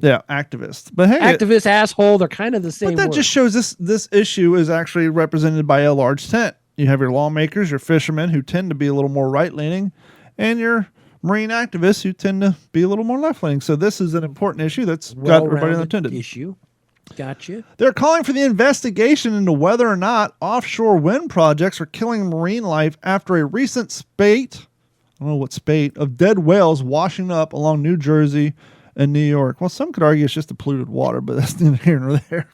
Yeah, activists. But hey, activist, asshole, they're kind of the same. But that word. just shows this issue is actually represented by a large tent. You have your lawmakers, your fishermen, who tend to be a little more right-leaning, and your marine activists, who tend to be a little more left-leaning. So this is an important issue that's got everybody attended. Issue. Gotcha. They're calling for the investigation into whether or not offshore wind projects are killing marine life after a recent spate, I don't know what spate, of dead whales washing up along New Jersey and New York. Well, some could argue it's just the polluted water, but that's neither here nor there.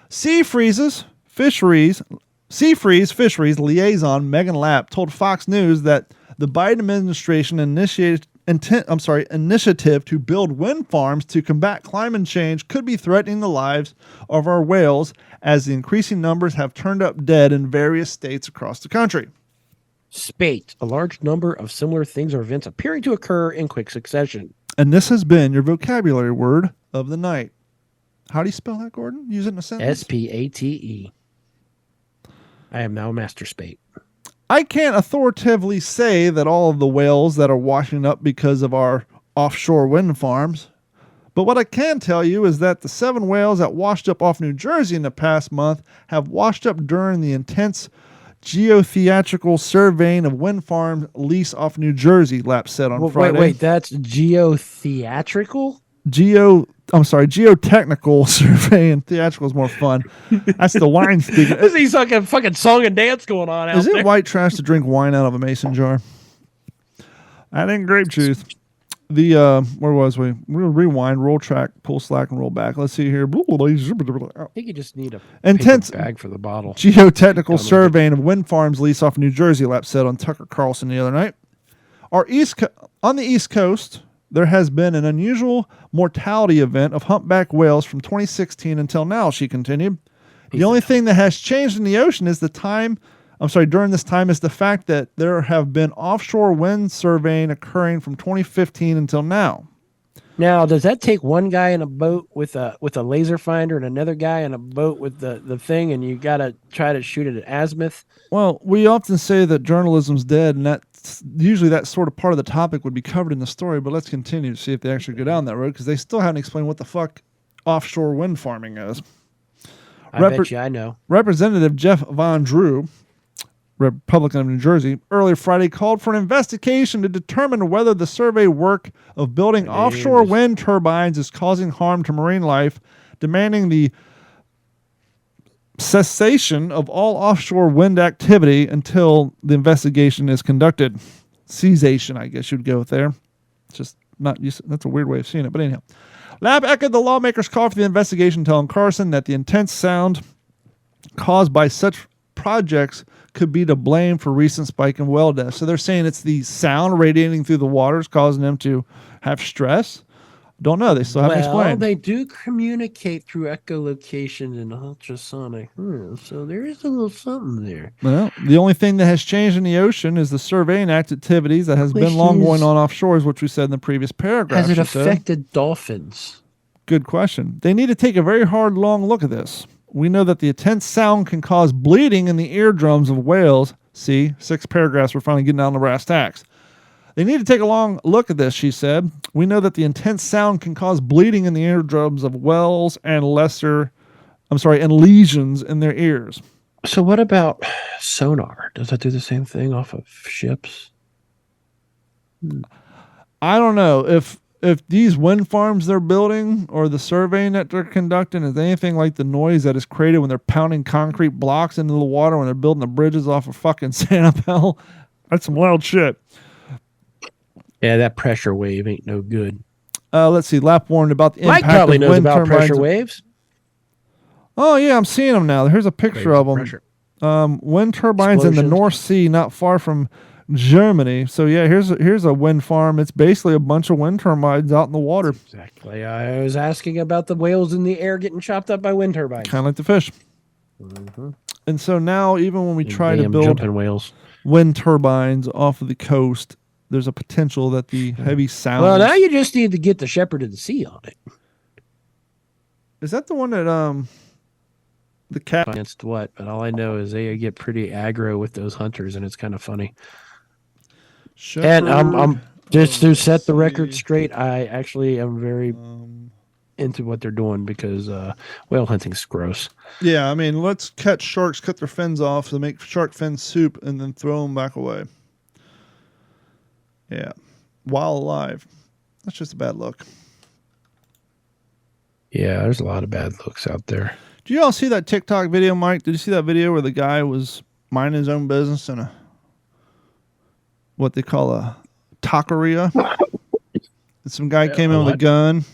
Sea Freeze Fisheries liaison Megan Lapp told Fox News that the Biden administration initiative to build wind farms to combat climate change could be threatening the lives of our whales as the increasing numbers have turned up dead in various states across the country. Spate, a large number of similar things or events appearing to occur in quick succession. And this has been your vocabulary word of the night. How do you spell that, Gordon? Use it in a sentence. S-P-A-T-E. I am now a master spate. I can't authoritatively say that all of the whales that are washing up because of our offshore wind farms, but what I can tell you is that the 7 whales that washed up off New Jersey in the past month have washed up during the intense geotheatrical surveying of wind farm lease off New Jersey, Lapp said on Friday. Wait, that's geotheatrical? Geotechnical surveying. Theatrical is more fun. That's the wine speaking. He's like a fucking song and dance going on out there. Is it there. white trash to drink wine out of a mason jar? I think grape juice. Where was we? We'll rewind, roll track, pull slack, and roll back. Let's see here. I think you just need a intense paper bag for the bottle. Geotechnical surveying of wind farms lease off New Jersey, Lapp said on Tucker Carlson the other night. On the East Coast, there has been an unusual mortality event of humpback whales from 2016 until now, she continued. The only thing that has changed in the ocean is during this time is the fact that there have been offshore wind surveying occurring from 2015 until now. Now, does that take one guy in a boat with a laser finder and another guy in a boat with the thing, and you got to try to shoot it at azimuth? Well, we often say that journalism's dead, and usually that sort of part of the topic would be covered in the story, but let's continue to see if they actually go down that road, because they still haven't explained what the fuck offshore wind farming is. I bet you I know. Representative Jeff Von Drew, Republican of New Jersey, earlier Friday called for an investigation to determine whether the survey work of building offshore wind turbines is causing harm to marine life, demanding the cessation of all offshore wind activity until the investigation is conducted. Cessation, I guess you'd go with there. It's just not, that's a weird way of seeing it, but anyhow. Lab echoed the lawmakers' call for the investigation, telling Carson that the intense sound caused by such projects could be to blame for recent spike in whale deaths. So they're saying it's the sound radiating through the waters causing them to have stress. Don't know. They still haven't explained. They do communicate through echolocation and ultrasonic. So there is a little something there. Well, the only thing that has changed in the ocean is the surveying activities that has been long going on offshores, which we said in the previous paragraph. Has it affected dolphins? Good question. They need to take a very hard, long look at this. We know that the intense sound can cause bleeding in the eardrums of whales. See, 6 paragraphs. We're finally getting down to brass tacks. They need to take a long look at this, she said. We know that the intense sound can cause bleeding in the eardrums of whales and and lesions in their ears. So what about sonar? Does that do the same thing off of ships? I don't know if these wind farms they're building or the surveying that they're conducting is anything like the noise that is created when they're pounding concrete blocks into the water when they're building the bridges off of fucking Sanibel. That's some wild shit. Yeah, that pressure wave ain't no good. Let's see. Lap warned about the impact Mike probably of knows wind about turbines. pressure waves. Oh, yeah, I'm seeing them now. Here's a picture of them. Wind turbines in the North Sea, not far from Germany. So, yeah, here's a wind farm. It's basically a bunch of wind turbines out in the water. Exactly. I was asking about the whales in the air getting chopped up by wind turbines. Kind of like the fish. Mm-hmm. And so now, even when we try to build jumping whales. Wind turbines off of the coast, there's a potential that the heavy sound. Well, now you just need to get the Shepherd of the Sea on it. Is that the one that the cat against what? But all I know is they get pretty aggro with those hunters, and it's kind of funny. Shepherd, and I'm just to set the record straight. I actually am very into what they're doing because whale hunting's gross. Yeah, I mean, let's catch sharks, cut their fins off, to make shark fin soup, and then throw them back away. Yeah, while alive. That's just a bad look. Yeah, there's a lot of bad looks out there. Do you all see that TikTok video, Mike? Did you see that video where the guy was minding his own business in what they call a taqueria? And some guy came in with a gun,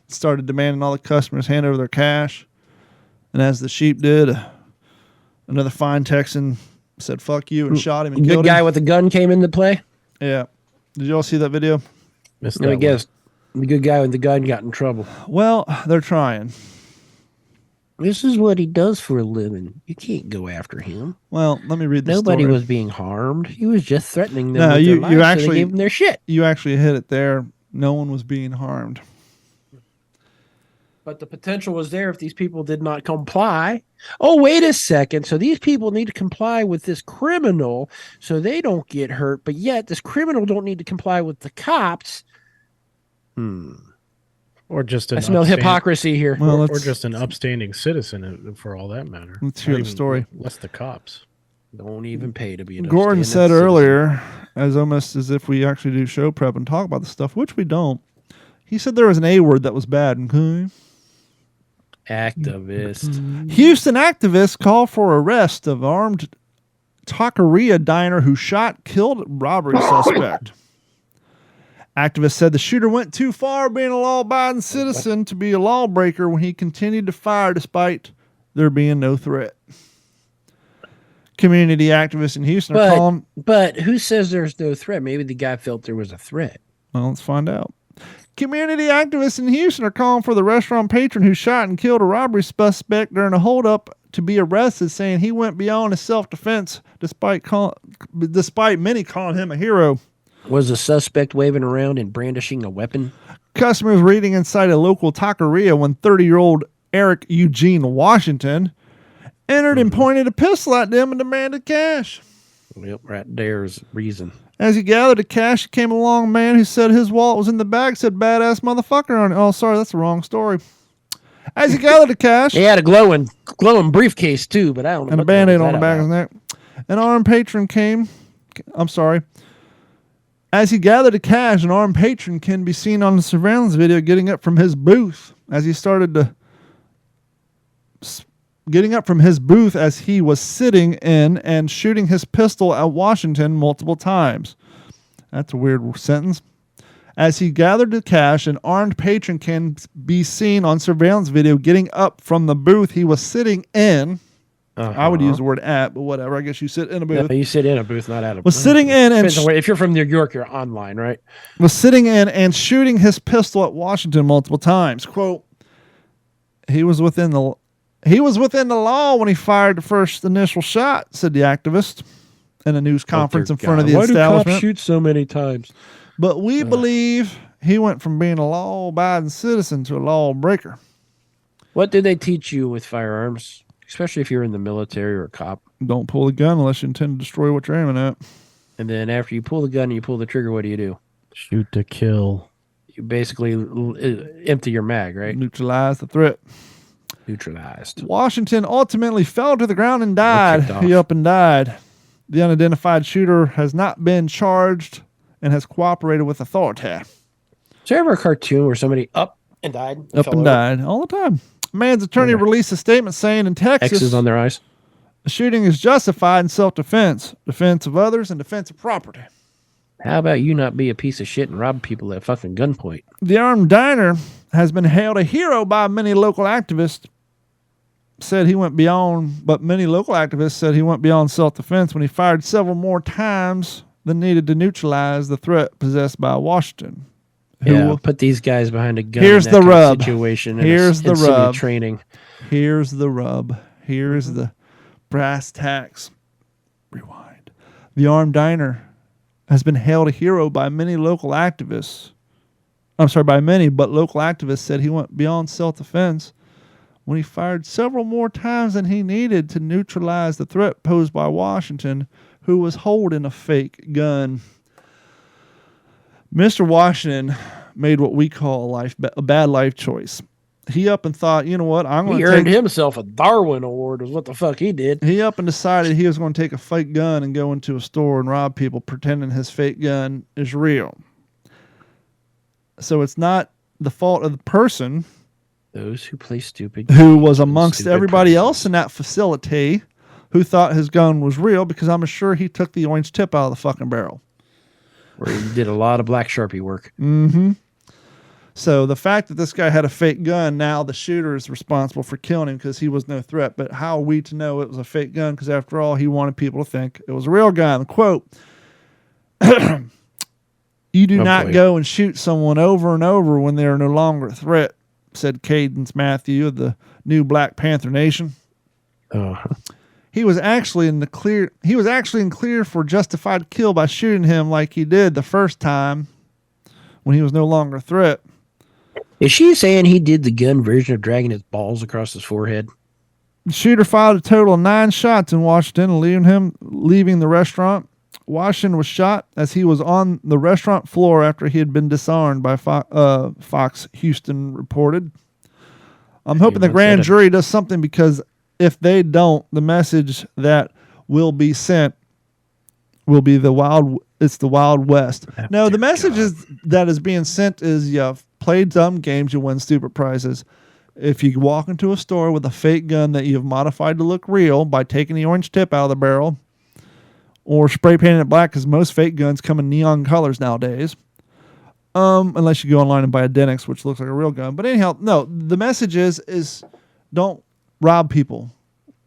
started demanding all the customers hand over their cash. And as the sheep did, another fine Texan said, "Fuck you," and shot him and killed him. Good guy with the gun came into play? Yeah. Did you all see that video? I guess the good guy with the gun got in trouble. Well, they're trying. This is what he does for a living. You can't go after him. Well, let me read the Nobody story. was being harmed. He was just threatening them. No, with you their lives, actually so they gave them their shit. You actually hit it there. No one was being harmed. But the potential was there if these people did not comply. Oh, wait a second. So these people need to comply with this criminal so they don't get hurt. But yet this criminal don't need to comply with the cops. Or just an I smell hypocrisy here. Well, or just an upstanding citizen, for all that matter. Let's hear the story. Less the cops. Don't even pay to be an Gordon upstanding said citizen. earlier, as almost as if we actually do show prep and talk about the stuff, which we don't. He said there was an A word that was bad. Okay. Activist. Houston activists call for arrest of armed taqueria diner who shot, killed robbery suspect. Activists said the shooter went too far being a law-abiding citizen to be a lawbreaker when he continued to fire despite there being no threat. Community activists in Houston are calling... But who says there's no threat? Maybe the guy felt there was a threat. Well, let's find out. Community activists in Houston are calling for the restaurant patron who shot and killed a robbery suspect during a holdup to be arrested, saying he went beyond his self-defense despite many calling him a hero. Was the suspect waving around and brandishing a weapon? Customers reading inside a local taqueria when 30-year-old Eric Eugene Washington entered and pointed a pistol at them and demanded cash. Yep, right there's reason. As he gathered the cash, came along a man who said his wallet was in the bag, said badass motherfucker on it. Oh, sorry, that's the wrong story. As he gathered the cash... He had a glowing briefcase too, but I don't know. And a Band-Aid on the back of his neck. An armed patron came. I'm sorry. As he gathered the cash, an armed patron can be seen on the surveillance video getting up from his booth as he started to. Getting up from his booth as he was sitting in and shooting his pistol at Washington multiple times. That's a weird sentence. As he gathered the cash, an armed patron can be seen on surveillance video getting up from the booth he was sitting in. I would use the word at, but whatever. I guess you sit in a booth. Yeah, you sit in a booth, not at a booth. Was sitting in and if you're from New York, you're online, right? Was sitting in and shooting his pistol at Washington multiple times. Quote, he was within the law when he fired the first initial shot, said the activist in a news conference in front of the establishment. Why do cops shoot so many times? But we believe he went from being a law-abiding citizen to a lawbreaker. What did they teach you with firearms, especially if you're in the military or a cop? Don't pull the gun unless you intend to destroy what you're aiming at. And then after you pull the gun and you pull the trigger, what do? Shoot to kill. You basically empty your mag, right? Neutralize the threat. Neutralized. Washington ultimately fell to the ground and died. He up and died. The unidentified shooter has not been charged and has cooperated with authority. Is there ever a cartoon where somebody up and died? Up and died all the time. Man's attorney released a statement saying in Texas, X's on their eyes. The shooting is justified in self-defense, defense of others, and defense of property. How about you not be a piece of shit and rob people at fucking gunpoint? The armed diner has been hailed a hero by many local activists. Many local activists said he went beyond self-defense when he fired several more times than needed to neutralize the threat possessed by Washington. Put these guys behind a gun. Here's the rub. Situation. Here's the rub. Training. Here's the rub. Here's the brass tacks. Rewind. The armed diner has been hailed a hero by many local activists. By many, but local activists said he went beyond self-defense when he fired several more times than he needed to neutralize the threat posed by Washington, who was holding a fake gun. Mr. Washington made what we call a bad life choice. He up and thought, you know what, He earned himself a Darwin Award is what the fuck he did. He up and decided he was going to take a fake gun and go into a store and rob people pretending his fake gun is real. So it's not the fault of the person. Those who play stupid. Who was amongst everybody else in that facility who thought his gun was real, because I'm sure he took the orange tip out of the fucking barrel. Where he did a lot of black Sharpie work. Mm-hmm. So the fact that this guy had a fake gun, now the shooter is responsible for killing him because he was no threat. But how are we to know it was a fake gun? Because after all, he wanted people to think it was a real gun. Quote, you do not go and shoot someone over and over when they are no longer a threat, said Cadence Matthew of the new Black Panther Nation. He was actually in clear for justified kill by shooting him like he did the first time when he was no longer a threat. Is she saying he did the gun version of dragging his balls across his forehead? The shooter fired a total of 9 shots in Washington, leaving the restaurant. Washington was shot as he was on the restaurant floor after he had been disarmed by Fox Houston reported. I'm hoping the grand jury does something, because if they don't, the message that will be sent will be the Wild West. No, the message that is being sent is you play dumb games, you win stupid prizes. If you walk into a store with a fake gun that you've modified to look real by taking the orange tip out of the barrel or spray painting it black, because most fake guns come in neon colors nowadays, unless you go online and buy a Denix, which looks like a real gun. But anyhow, no, the message is don't rob people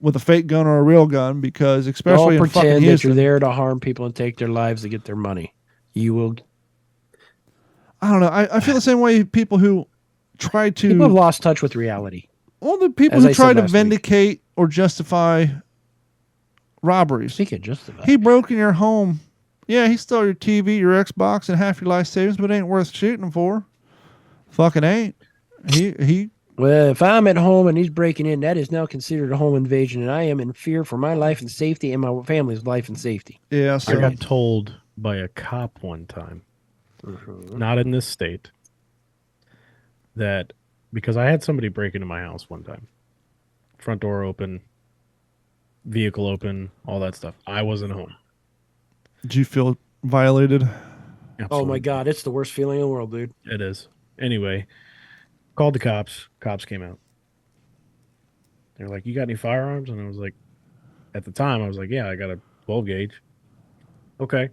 with a fake gun or a real gun, because especially in fucking pretend that Houston, you're there to harm people and take their lives to get their money. You will. I don't know. I feel the same way. People who try to... People have lost touch with reality. Well, the people who try to vindicate or justify robberies. He broke in your home. Yeah, he stole your TV, your Xbox, and half your life savings, but it ain't worth shooting him for. Fucking ain't. He. Well, if I'm at home and he's breaking in, that is now considered a home invasion, and I am in fear for my life and safety and my family's life and safety. Yeah, I got told by a cop one time, not in this state, that because I had somebody break into my house one time, front door open, vehicle open, all that stuff. I wasn't home. Did you feel violated? Absolutely. Oh my God, it's the worst feeling in the world, dude. It is. Anyway, called the cops. Cops came out. They're like, "You got any firearms?" And I was like, at the time, I was like, "Yeah, I got a 12 gauge." Okay.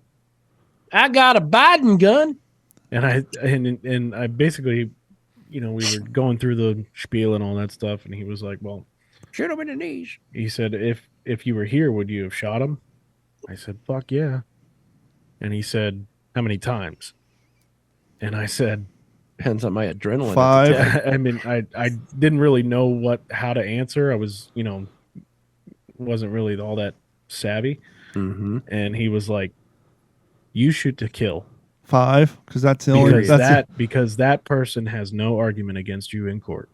I got a Biden gun. And I basically, we were going through the spiel and all that stuff, and he was like, "Well, shoot him in the knees." He said, "If you were here, would you have shot him?" I said, "Fuck yeah." And he said, "How many times?" And I said, "Depends on my adrenaline." 5. I mean, I didn't really know how to answer. I was, wasn't really all that savvy. Mm-hmm. And he was like, "You shoot to kill." 5, because that's the only because that person has no argument against you in court.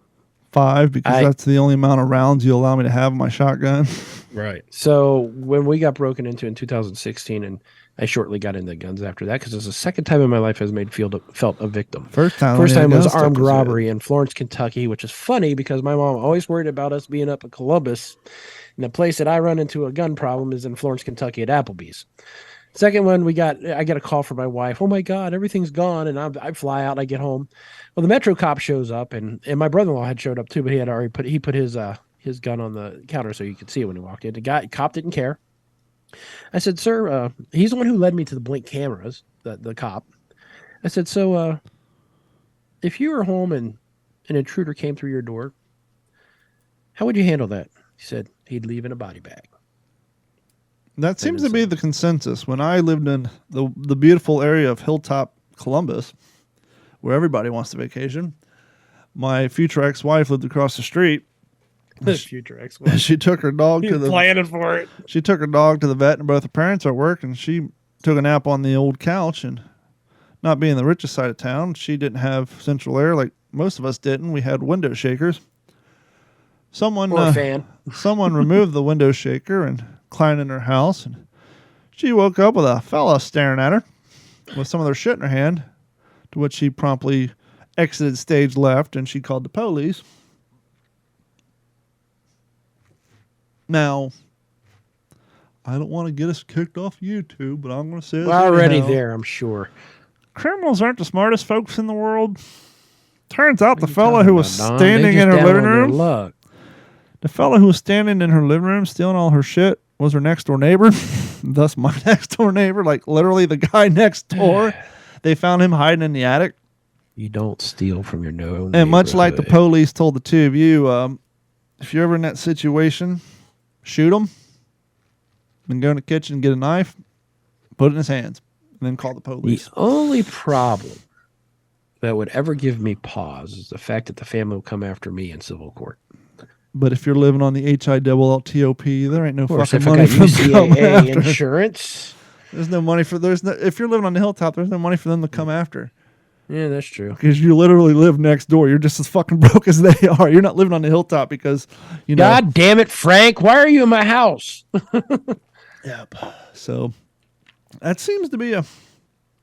5, because that's the only amount of rounds you allow me to have in my shotgun. Right. So when we got broken into in 2016, and I shortly got into guns after that, because it was the second time in my life I was felt a victim. First time was armed robbery in Florence, Kentucky, which is funny because my mom always worried about us being up in Columbus, and the place that I run into a gun problem is in Florence, Kentucky at Applebee's. Second one, I get a call from my wife. "Oh my God, everything's gone!" And I fly out. I get home. Well, the Metro cop shows up, and my brother-in-law had showed up too, but he had already put his gun on the counter so you could see it when he walked in. The cop didn't care. I said, "Sir," he's the one who led me to the Blink cameras. The cop. I said, "So, if you were home and an intruder came through your door, how would you handle that?" He said he'd leave in a body bag. That seems to be the consensus. When I lived in the beautiful area of Hilltop, Columbus, where everybody wants to vacation, my future ex-wife lived across the street. Future ex-wife. She took her dog to the planning for it. She took her dog to the vet, and both her parents are at work, and she took a nap on the old couch. And not being the richest side of town, she didn't have central air like most of us didn't. We had window shakers. Someone removed the window shaker and climbed in her house, and she woke up with a fella staring at her with some of their shit in her hand, to which she promptly exited stage left, and she called the police. Now, I don't want to get us kicked off YouTube, but I'm going to say this already anyhow. there, I'm sure. Criminals aren't the smartest folks in the world. Turns out the fella who was standing in her living room, the fella who was standing in her living room stealing all her shit was her next door neighbor. Thus my next door neighbor, like literally the guy next door. They found him hiding in the attic. You don't steal from your neighborhood. And much like the police told the two of you, if you're ever in that situation, shoot him, then go in the kitchen and get a knife, put it in his hands, and then call the police. The only problem that would ever give me pause is the fact that the family will come after me in civil court. But if you're living on the HILLTOP, there ain't no fucking if money I for got them coming UCAA after. insurance. There's no money for if you're living on the hilltop, there's no money for them to come after. Yeah, that's true. Because you literally live next door. You're just as fucking broke as they are. You're not living on the hilltop because, you know. God damn it, Frank. Why are you in my house? Yep. So that seems to be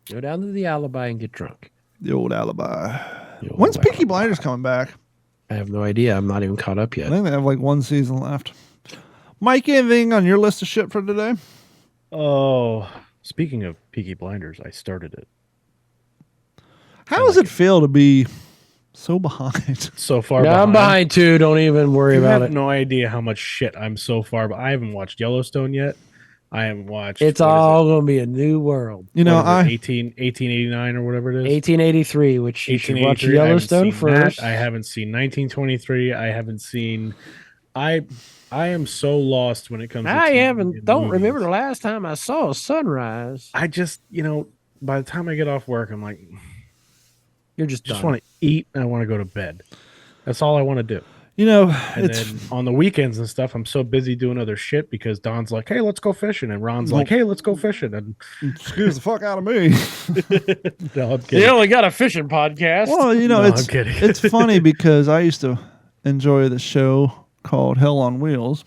go down to the alibi and get drunk. The old alibi. When's Peaky Blinders coming back? I have no idea. I'm not even caught up yet. I think they have like one season left. Mike, anything on your list of shit for today? Oh, speaking of Peaky Blinders, I started it. How does it feel to be so behind? So far behind. I'm behind too. Don't even worry about it. I have no idea how much shit I'm so far, but I haven't watched Yellowstone yet. I haven't watched. It's all going to be a new world. You know, 1889 or whatever it is. 1883, which you should watch Yellowstone first. I haven't seen 1923. I haven't seen. I am so lost when it comes. Don't remember the last time I saw a sunrise. I just, by the time I get off work, I'm like, you're just want to eat and I want to go to bed. That's all I want to do. And then on the weekends and stuff, I'm so busy doing other shit because Don's like, "Hey, let's go fishing," and Ron's like, "Hey, let's go fishing." And excuse the fuck out of me. No, I'm kidding. You only got a fishing podcast. Well, I'm kidding. It's funny because I used to enjoy the show called Hell on Wheels.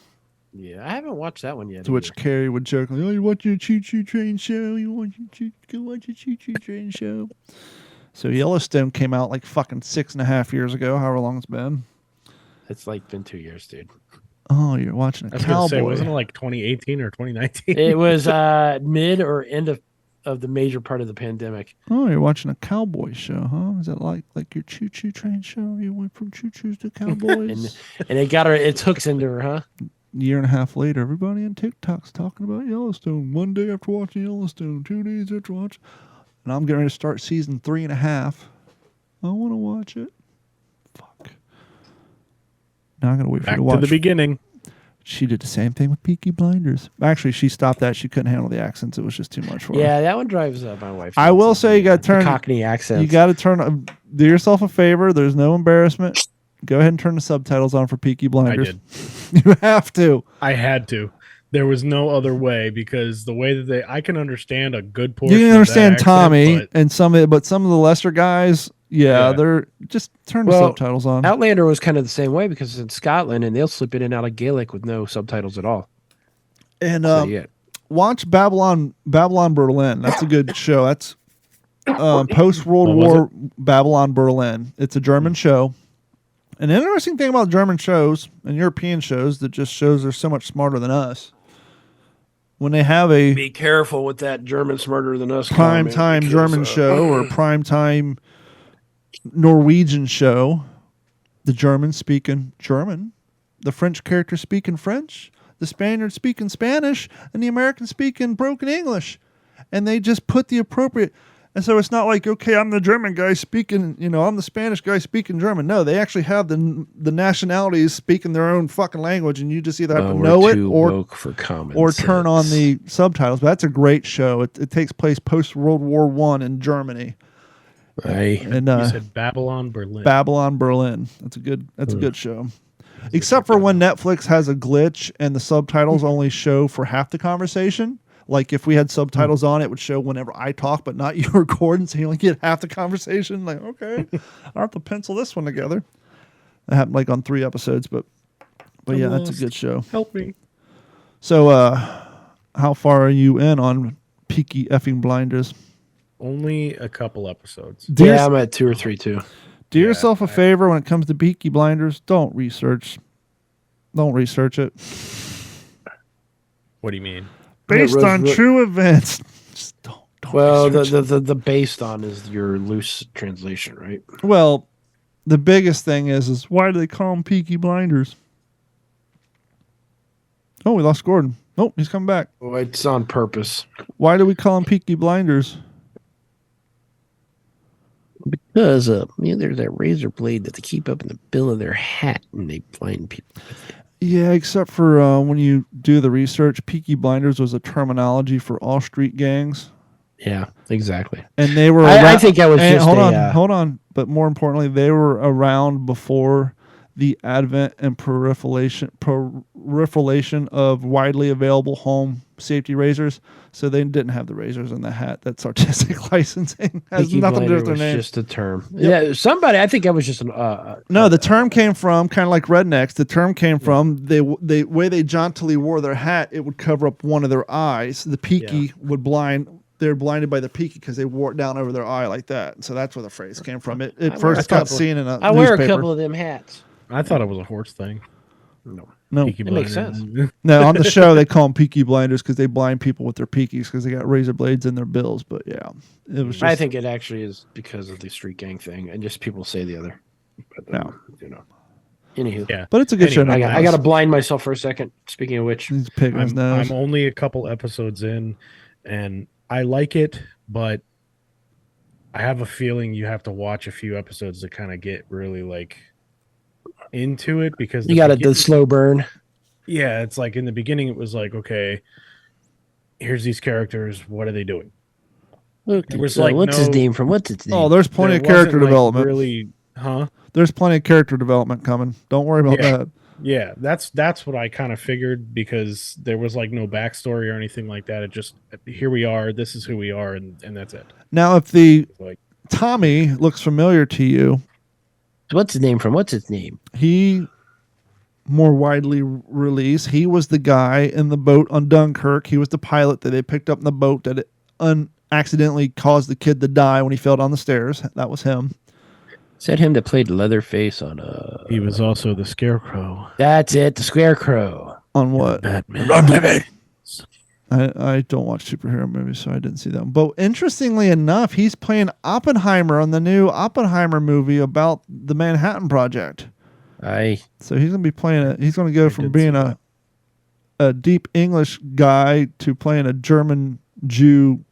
Yeah, I haven't watched that one yet. To which Carrie would joke, "Oh, you watch your choo-choo train show? You want go watch your choo-choo train show?" So Yellowstone came out like fucking 6.5 years ago, however long it's been. It's like been 2 years, dude. Oh, you're watching a I was going to say, cowboy. wasn't it like 2018 or 2019? It was mid or end of the major part of the pandemic. Oh, you're watching a cowboy show, huh? Is that like your choo-choo train show? You went from choo-choos to cowboys? and it got her, its hooks into her, huh? Year and a half later, everybody on TikTok's talking about Yellowstone. One day after watching Yellowstone, 2 days after watching. And I'm getting ready to start season 3.5. I want to watch it. Fuck. Now I gotta wait for Back you to watch. to the beginning. She did the same thing with Peaky Blinders. Actually, she stopped that. She couldn't handle the accents. It was just too much for her. Yeah, that one drives my wife. I will say you got to turn Cockney accents. You got to turn. Do yourself a favor. There's no embarrassment. Go ahead and turn the subtitles on for Peaky Blinders. I did. You have to. I had to. There was no other way because the way that I can understand a good portion. You can understand of that accent, Tommy and some of the lesser guys. Yeah, they're just turn the subtitles on. Outlander was kind of the same way because it's in Scotland and they'll slip in and out of Gaelic with no subtitles at all. And watch Babylon Berlin. That's a good show. That's post World War Babylon Berlin. It's a German show. An interesting thing about German shows and European shows that just shows they're so much smarter than us. When they have a Be careful with that German smarter than us prime comment, time because, German show or prime time Norwegian show, the Germans speaking German, the French character speaking French, the Spaniard speaking Spanish, and the American speaking broken English. And they just put the appropriate. And so it's not like, okay, I'm the German guy speaking, I'm the Spanish guy speaking German. No, they actually have the nationalities speaking their own fucking language, and you just either have to know it or turn on the subtitles. But that's a great show. It takes place post World War I in Germany. And you said Babylon Berlin. Babylon Berlin. That's a good show. Except for when Netflix has a glitch and the subtitles only show for half the conversation. Like if we had subtitles on, it would show whenever I talk, but not you or Gordon, so you only get half the conversation. Like, okay, I have to pencil this one together. That happened like on 3 episodes, but yeah, that's a good show. Help me. So, how far are you in on Peaky effing Blinders? Only a couple episodes. I'm at 2 or 3 too. Do yourself a favor when it comes to Peaky Blinders. Don't research it. What do you mean? Based on true events. Just don't well, the based on is your loose translation, right? Well, the biggest thing is why do they call them Peaky Blinders? Oh, we lost Gordon. Nope, he's coming back. Oh, it's on purpose. Why do we call them Peaky Blinders? Because there's that razor blade that they keep up in the bill of their hat and they blind people. Yeah, except for when you do the research, Peaky Blinders was a terminology for all street gangs. Yeah, exactly. And they were I think that was just hold on. But more importantly, they were around before the advent and proliferation of widely available home safety razors. So they didn't have the razors in the hat. That's artistic licensing. Has Peaky nothing to do with Blinder their name. was just a term. Yep. Yeah, somebody. I think that was just an. No, the term came from kind of like rednecks. The term came from the way they jauntily wore their hat. It would cover up one of their eyes. The peaky would blind. They're blinded by the peaky because they wore it down over their eye like that. So that's where the phrase came from. It first got seen in a newspaper. Wear a couple of them hats. I thought it was a horse thing. No, Peaky it makes sense. No, on the show they call them Peaky Blinders because they blind people with their peakies because they got razor blades in their bills. But yeah, it was. I think it actually is because of the street gang thing, and just people say the other. But, Anywho, yeah, but it's a good show. I got to blind myself for a second. Speaking of which, he's picking his nose. I'm only a couple episodes in, and I like it, but I have a feeling you have to watch a few episodes to kind of get really like into it because you got the slow burn. Yeah, it's like in the beginning it was like, okay, here's these characters, what are they doing? Look, what's his name from? What's its name? Oh, there's plenty of character development. Really, huh? There's plenty of character development coming. Don't worry about that. Yeah, that's what I kind of figured because there was like no backstory or anything like that. It just here we are, this is who we are, and that's it. Now, if the Tommy looks familiar to you, what's his name from? What's his name? He more widely released. He was the guy in the boat on Dunkirk. He was the pilot that they picked up in the boat that accidentally caused the kid to die when he fell down the stairs. That was him. Said him that played Leatherface on He was also the Scarecrow. That's it, the Scarecrow. On what? Batman. I don't watch superhero movies, so I didn't see them. But interestingly enough, he's playing Oppenheimer on the new Oppenheimer movie about the Manhattan Project. So he's gonna be playing he's gonna go from being a deep English guy to playing a German Jew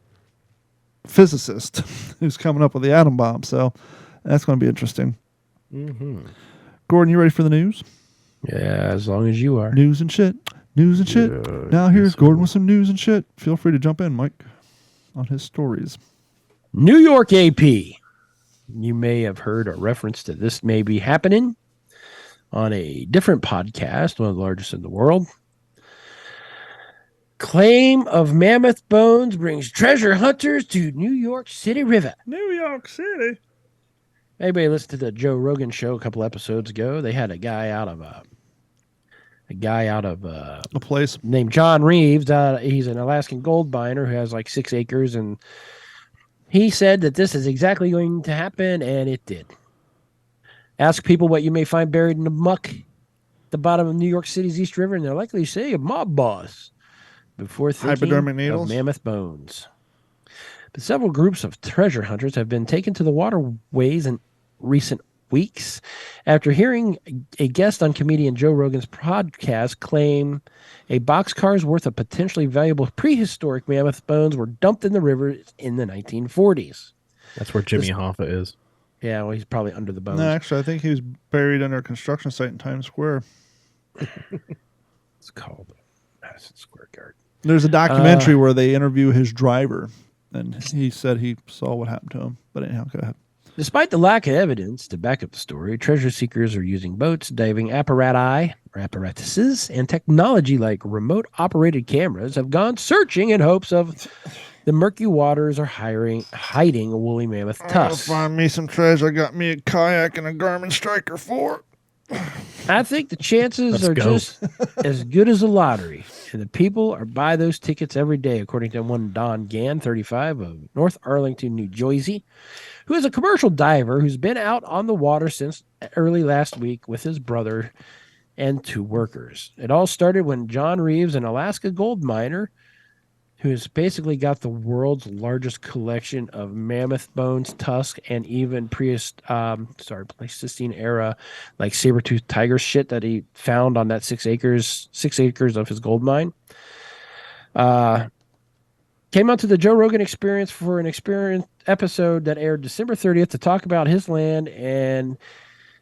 physicist who's coming up with the atom bomb. So that's gonna be interesting. Mm-hmm. Gordon, you ready for the news? Yeah, as long as you are. News and shit. News and shit. Now here's Gordon with some news and shit. Feel free to jump in, Mike, on his stories. New York AP. You may have heard a reference to this may be happening on a different podcast, one of the largest in the world. Claim of mammoth bones brings treasure hunters to New York City River. New York City. Anybody listened to the Joe Rogan show a couple episodes ago? They had a guy out of a place named John Reeves. He's an Alaskan gold miner who has like 6 acres, and he said that this is exactly going to happen, and it did. Ask people what you may find buried in the muck at the bottom of New York City's East River, and they're likely to say a mob boss before thinking hypodermic needles, of mammoth bones. But several groups of treasure hunters have been taken to the waterways in recent weeks after hearing a guest on comedian Joe Rogan's podcast claim a boxcar's worth of potentially valuable prehistoric mammoth bones were dumped in the river in the 1940s. That's where Jimmy Hoffa is. Yeah, well, he's probably under the bones. No, actually, I think he was buried under a construction site in Times Square. It's called Madison Square Garden. There's a documentary where they interview his driver, and he said he saw what happened to him. But anyhow, go ahead. Despite the lack of evidence to back up the story, treasure seekers are using boats, diving apparatuses, and technology like remote-operated cameras have gone searching in hopes of the murky waters are hiding a woolly mammoth tusk. I'll find me some treasure. I got me a kayak and a Garmin Striker 4. I think the chances are just as good as a lottery, and the people are buy those tickets every day, according to one Don Gann, 35, of North Arlington, New Jersey, who is a commercial diver who's been out on the water since early last week with his brother and 2 workers. It all started when John Reeves, an Alaska gold miner, who has basically got the world's largest collection of mammoth bones, tusk, and even Pleistocene era, like saber-toothed tiger shit that he found on that 6 acres of his gold mine. Came out to the Joe Rogan Experience for an experience episode that aired December 30th to talk about his land and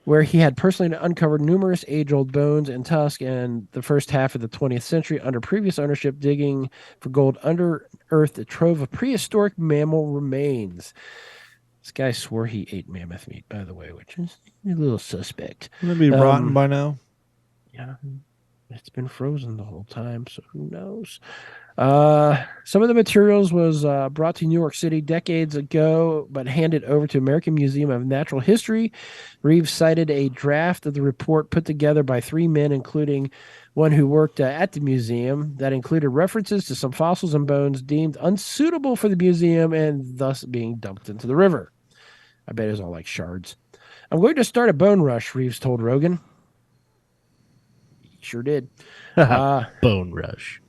where he had personally uncovered numerous age-old bones and tusks in the first half of the 20th century under previous ownership, digging for gold under earth, a trove of prehistoric mammal remains. This guy swore he ate mammoth meat, by the way, which is a little suspect. It'll be rotten by now. Yeah, it's been frozen the whole time, so who knows? Some of the materials was brought to New York City decades ago, but handed over to American Museum of Natural History. Reeves cited a draft of the report put together by 3 men, including one who worked at the museum, that included references to some fossils and bones deemed unsuitable for the museum and thus being dumped into the river. I bet it was all like shards. I'm going to start a bone rush, Reeves told Rogan. He sure did. Bone rush.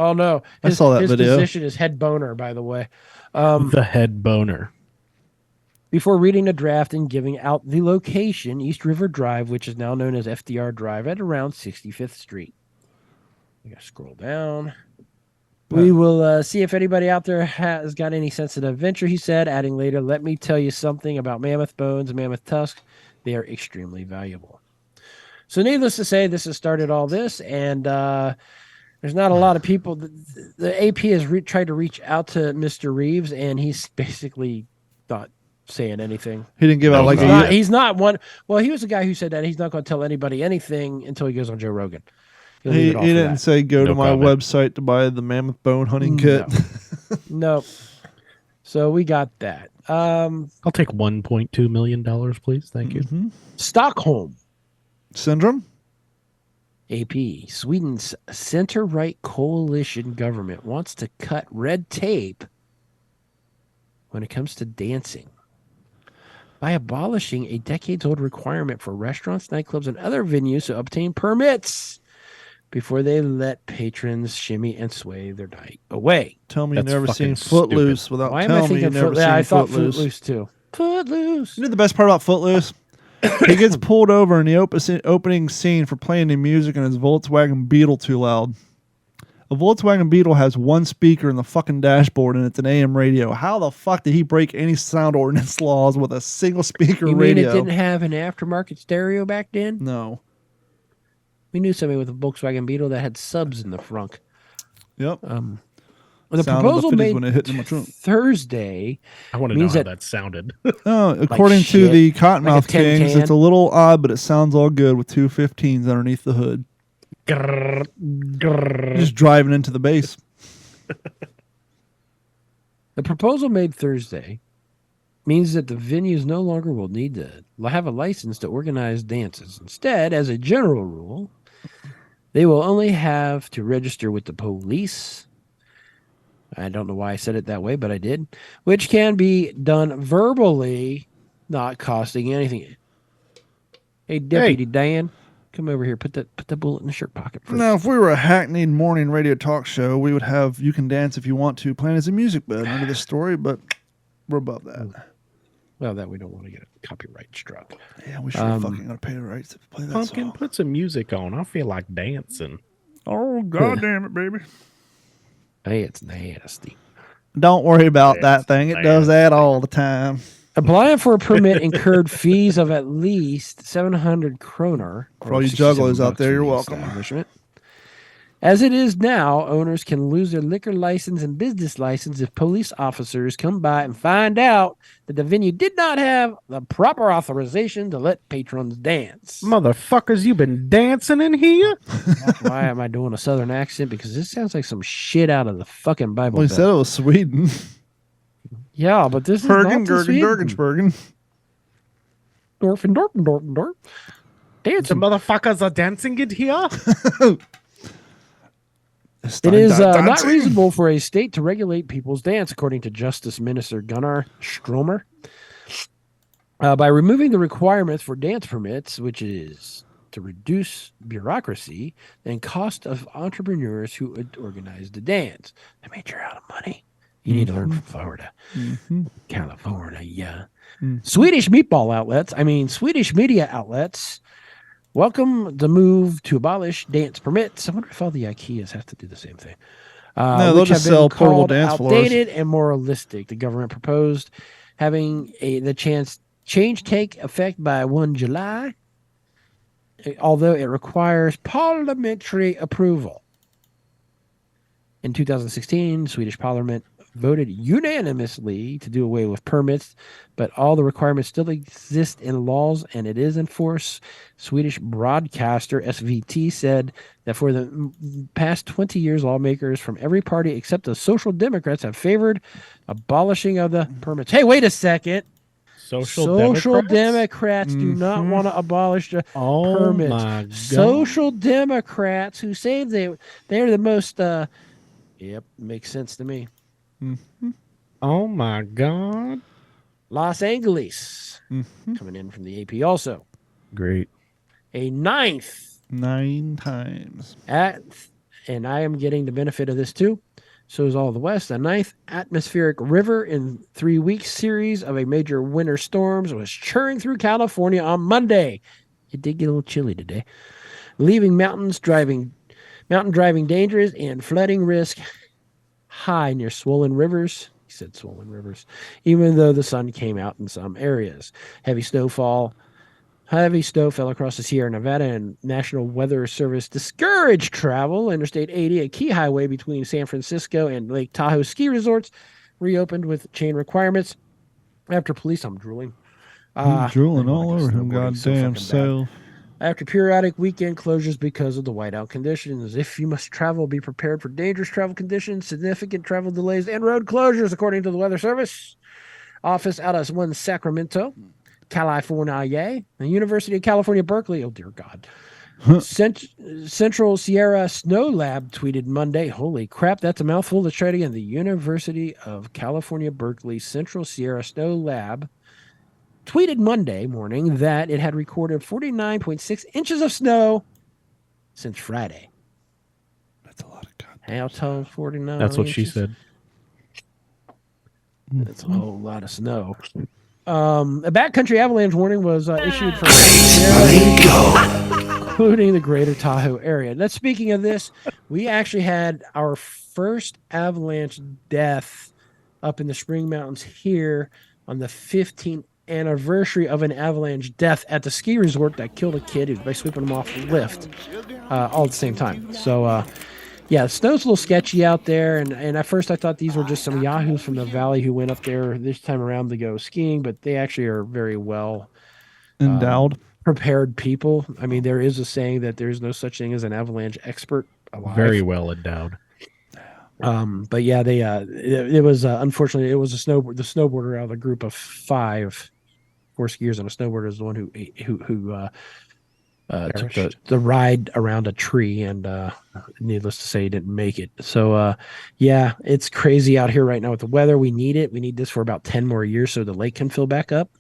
Oh, no. I saw that video. His position is head boner, by the way. The head boner. Before reading the draft and giving out the location, East River Drive, which is now known as FDR Drive, at around 65th Street. I got to scroll down. We will see if anybody out there has got any sense of adventure, he said, adding later, let me tell you something about mammoth bones and mammoth tusks. They are extremely valuable. So needless to say, this has started all this, and there's not a lot of people. The AP has tried to reach out to Mr. Reeves, and he's basically not saying anything. He didn't give out he's not one. Well, he was the guy who said that he's not going to tell anybody anything until he goes on Joe Rogan. He didn't say go to my website to buy the mammoth bone hunting kit. No. So we got that. I'll take $1.2 million, please. Thank you. Stockholm Syndrome. AP, Sweden's center-right coalition government wants to cut red tape when it comes to dancing. by abolishing a decades-old requirement for restaurants, nightclubs, and other venues to obtain permits before they let patrons shimmy and sway their night away. Tell me you've never seen Footloose without Why am I telling me thinking you've never Yeah, I seen thought Footloose. Footloose too. Footloose. You know the best part about Footloose? He gets pulled over in the opening scene for playing the music in his Volkswagen Beetle too loud. A Volkswagen Beetle has one speaker in the fucking dashboard and it's an AM radio. How the fuck did he break any sound ordinance laws with a single speaker You radio? mean it didn't have an aftermarket stereo back then? No. We knew somebody with a Volkswagen Beetle that had subs in the front. Yep. The Sound of proposal the 50s made when it hit in my trunk. Thursday. I want to know means how that that sounded. According to the Cottonmouth Like a tin Kings, can. it's a little odd, but it sounds all good with two 15s underneath the hood. Just driving into the base. The proposal made Thursday means that the venues no longer will need to have a license to organize dances. Instead, as a general rule, they will only have to register with the police. I don't know why I said it that way, but I did. Which can be done verbally, not costing anything. Hey, Deputy Dan, come over here. Put the bullet in the shirt pocket first. Now, if we were a hackneyed morning radio talk show, we would have "You Can Dance If You Want To" playing as a music bed under the story, but we're above that. Well, that we don't want to get a copyright struck. Yeah, we should fucking gonna pay the rights to play that Pumpkin, song. put some music on. I feel like dancing. Oh, God damn it, baby. Hey, it's nasty. Don't worry about that thing. It does that all the time. Applying for a permit incurred fees of at least 700 kroner. For all you jugglers out there, you're welcome. As it is now, owners can lose their liquor license and business license if police officers come by and find out that the venue did not have the proper authorization to let patrons dance. Motherfuckers, you been dancing in here? Why am I doing a southern accent? Because this sounds like some shit out of the fucking Bible. Well, he Belt. said it was Sweden. Yeah, but this is Bergen, not the Gergen, Sweden. Gergensbergen. Dorf. Dancing. The motherfuckers are dancing in here? It is not reasonable for a state to regulate people's dance, according to Justice Minister Gunnar Stromer. By removing the requirements for dance permits, which is to reduce bureaucracy and cost of entrepreneurs who would organize the dance. That means you're out of money. You need to learn from Florida. California, yeah. Swedish media outlets welcome the move to abolish dance permits. I wonder if all the IKEAs have to do the same thing. No, they'll which just have been sell portable called dance floors. outdated and moralistic. The government proposed having the change take effect by 1 July, although it requires parliamentary approval. In 2016, Swedish Parliament voted unanimously to do away with permits, but all the requirements still exist in laws and it is enforced. Swedish broadcaster SVT said that for the past 20 years, lawmakers from every party except the Social Democrats have favored abolishing of the permits. Hey, wait a second. Social Democrats do not want to abolish the permits. My God. Social Democrats who say they're the most yep, makes sense to me. Oh my God. Los Angeles coming in from the AP also. Great. A ninth 9 times. And I am getting the benefit of this too. So is all the West. A ninth atmospheric river in 3 weeks series of a major winter storms was churning through California on Monday. It did get a little chilly today, leaving mountain driving dangerous and flooding risk high near swollen rivers. He said swollen rivers, even though the sun came out in some areas. Heavy snow fell across the Sierra Nevada, and National Weather Service discouraged travel. Interstate 80, a key highway between San Francisco and Lake Tahoe ski resorts, reopened with chain requirements after police. I'm drooling. I'm drooling all over him, goddamn self. After periodic weekend closures because of the whiteout conditions. If you must travel, be prepared for dangerous travel conditions, significant travel delays, and road closures, according to the Weather Service. Office out of Sacramento, California, the University of California, Berkeley. Oh, dear God. Central Sierra Snow Lab tweeted Monday. Holy crap, that's a mouthful. Let's try it again. The University of California, Berkeley, Central Sierra Snow Lab tweeted Monday morning that it had recorded 49.6 inches of snow since Friday. That's a lot of God. How tall is 49 That's what she inches? said. That's a whole lot of snow. A backcountry avalanche warning was issued for including the greater Tahoe area. Now, speaking of this, we actually had our first avalanche death up in the Spring Mountains here on the 15th anniversary of an avalanche death at the ski resort that killed a kid by sweeping him off the lift all at the same time. So, yeah, the snow's a little sketchy out there, and at first I thought these were just some yahoos from the valley who went up there this time around to go skiing, but they actually are very well endowed, prepared people. I mean, there is a saying that there's no such thing as an avalanche expert alive. Very well endowed. But yeah, they it was unfortunately it was the snowboarder out of the group of 4 skiers, and a snowboarder is the one who took the ride around a tree, and needless to say, he didn't make it. So, yeah, it's crazy out here right now with the weather. We need it. We need this for about 10 more years so the lake can fill back up.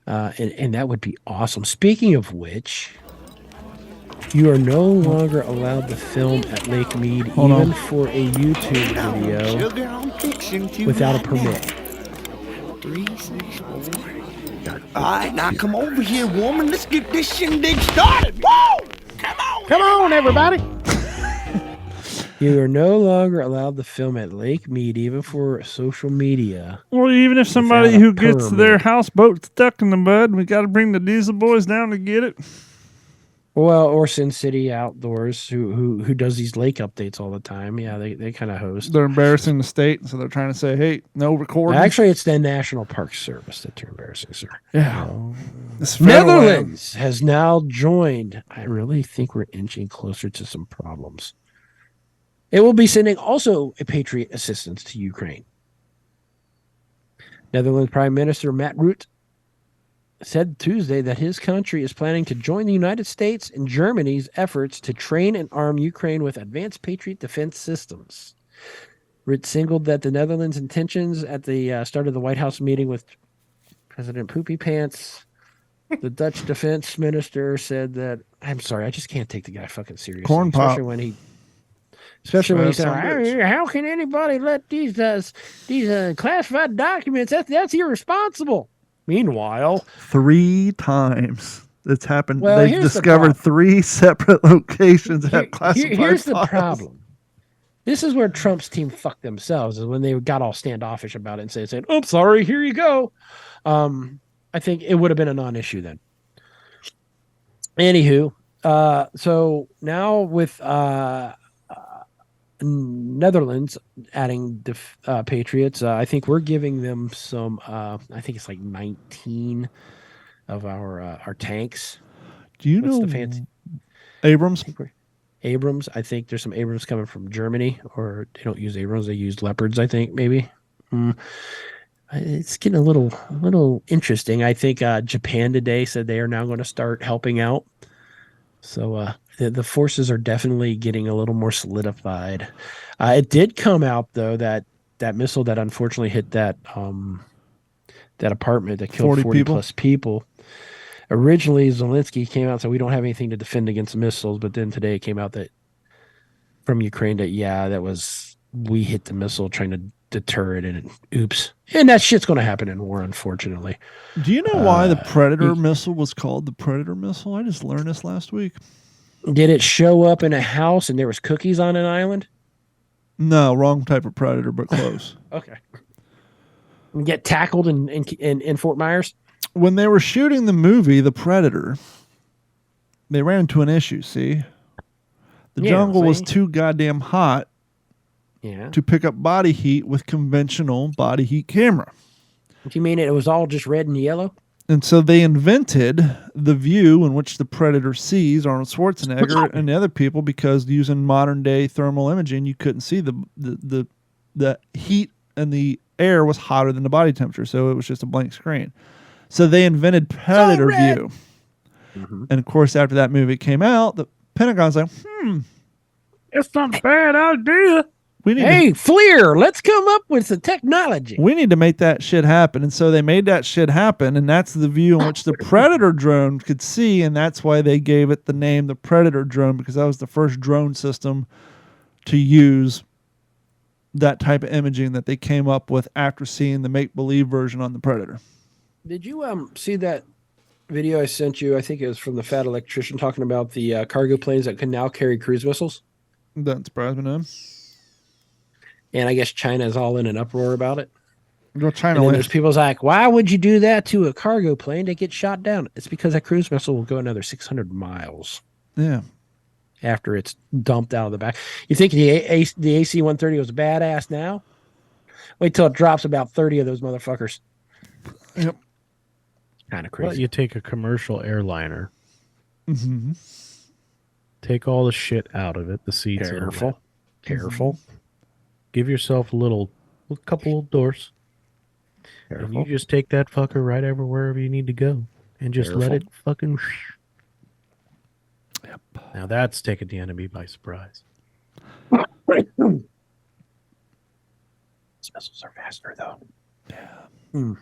And that would be awesome. Speaking of which, you are no longer allowed to film at Lake Mead, for a YouTube video without a permit. 364. All right, now come over here, woman. Let's get this shindig started. Whoa! Come on, everybody. You are no longer allowed to film at Lake Mead, even for social media. Well, even if somebody who gets their houseboat stuck in the mud, we got to bring the diesel boys down to get it. Well, or Sin City Outdoors, who does these lake updates all the time. Yeah, they kind of host. They're embarrassing the state, so they're trying to say, hey, no recording. Actually, it's the National Park Service that you're embarrassing, sir. Yeah. Netherlands has now joined. I really think we're inching closer to some problems. It will be sending also a Patriot assistance to Ukraine. Netherlands Prime Minister Matt Rutte said Tuesday that his country is planning to join the United States and Germany's efforts to train and arm Ukraine with advanced Patriot defense systems. Rutte singled that the Netherlands' intentions at the start of the White House meeting with President Poopy Pants. The Dutch defense minister said that, I'm sorry, I just can't take the guy fucking seriously. Corn pop. Especially when he said, how can anybody let these classified documents? That's irresponsible. Meanwhile, 3 times it's happened. Well, They've discovered 3 separate locations at classified Here's the files. problem. This is where Trump's team fucked themselves, is when they got all standoffish about it and said, "Oh, sorry, here you go." I think it would have been a non-issue then. Anywho, so now with Netherlands adding Patriots, I think we're giving them some. I think it's like 19 of our tanks. Do you know the fancy Abrams? Abrams. I think there's some Abrams coming from Germany, or they don't use Abrams; they use Leopards. I think maybe. It's getting a little interesting. I think Japan today said they are now going to start helping out. So the forces are definitely getting a little more solidified. It did come out though that missile that unfortunately hit that apartment that killed 40 plus people. Originally, Zelensky came out and said we don't have anything to defend against missiles, but then today it came out that from Ukraine that we hit the missile trying to deter it, and oops. And that shit's going to happen in war, unfortunately. Do you know why the Predator missile was called the Predator missile? I just learned this last week. Did it show up in a house and there was cookies on an island? No, wrong type of Predator, but close. Okay. And get tackled in Fort Myers? When they were shooting the movie The Predator, they ran into an issue, see? The jungle was too goddamn hot to pick up body heat with conventional body heat camera. Do you mean it was all just red and yellow? And so they invented the view in which the Predator sees Arnold Schwarzenegger and the other people, because using modern day thermal imaging, you couldn't see the heat, and the air was hotter than the body temperature, so it was just a blank screen. So they invented Predator view. Mm-hmm. And of course, after that movie came out, the Pentagon's like, it's not a bad idea. Hey, FLIR, let's come up with the technology. We need to make that shit happen. And so they made that shit happen, and that's the view in which the Predator drone could see, and that's why they gave it the name the Predator drone, because that was the first drone system to use that type of imaging that they came up with after seeing the make-believe version on the Predator. Did you see that video I sent you? I think it was from the Fat Electrician talking about the cargo planes that can now carry cruise missiles. Doesn't surprise me, no. And I guess China is all in an uproar about it. Well, China. And there's people's like, why would you do that to a cargo plane to get shot down? It's because that cruise missile will go another 600 miles. Yeah. After it's dumped out of the back. You think the AC-130 was badass now? Wait till it drops about 30 of those motherfuckers. Yep. Kind of crazy. Well, you take a commercial airliner. Mm-hmm. Take all the shit out of it. The seats. Careful. Careful. Give yourself a couple of doors. Careful. And you just take that fucker right over wherever you need to go. And just let it fucking... Yep. Now that's taking the enemy by surprise. These missiles are faster, though. Yeah.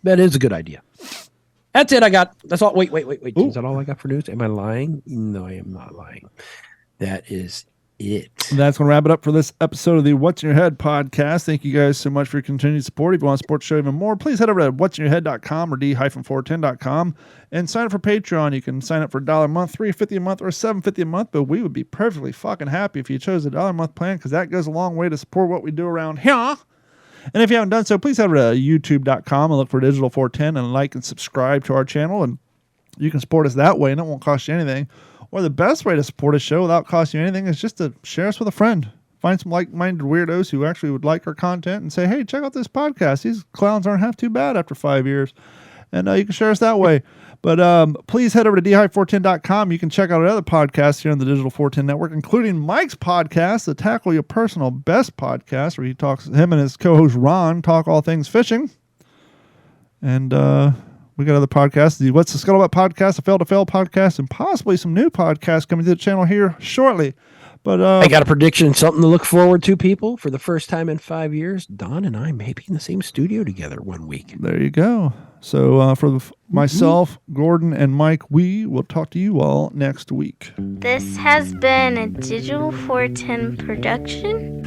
That is a good idea. That's it. That's all. Wait. Ooh. Is that all I got for news? Am I lying? No, I am not lying. That is it. That's going to wrap it up for this episode of the What's in Your Head podcast. Thank you guys so much for your continued support. If you want to support the show even more, please head over to whatsinyourhead.com or d-410.com and sign up for Patreon. You can sign up for $1 a month, $3.50 a month, or $7.50 a month, but we would be perfectly fucking happy if you chose the $1 a month plan, because that goes a long way to support what we do around here. And if you haven't done so, please head over to youtube.com and look for Digital 410 and like and subscribe to our channel, and you can support us that way and it won't cost you anything. Or the best way to support a show without costing you anything is just to share us with a friend. Find some like-minded weirdos who actually would like our content and say, hey, check out this podcast. These clowns aren't half too bad after 5 years. And you can share us that way. But please head over to d-410.com. You can check out our other podcasts here on the Digital 410 Network, including Mike's podcast, the Tackle Your Personal Best podcast, where him and his co-host Ron talk all things fishing. And we got other podcasts, the What's the Scuttlebutt podcast, the Fail to Fail podcast, and possibly some new podcasts coming to the channel here shortly. But I got a prediction, something to look forward to, people. For the first time in 5 years, Don and I may be in the same studio together one week. There you go. So for myself, Gordon, and Mike, we will talk to you all next week. This has been a Digital 410 production.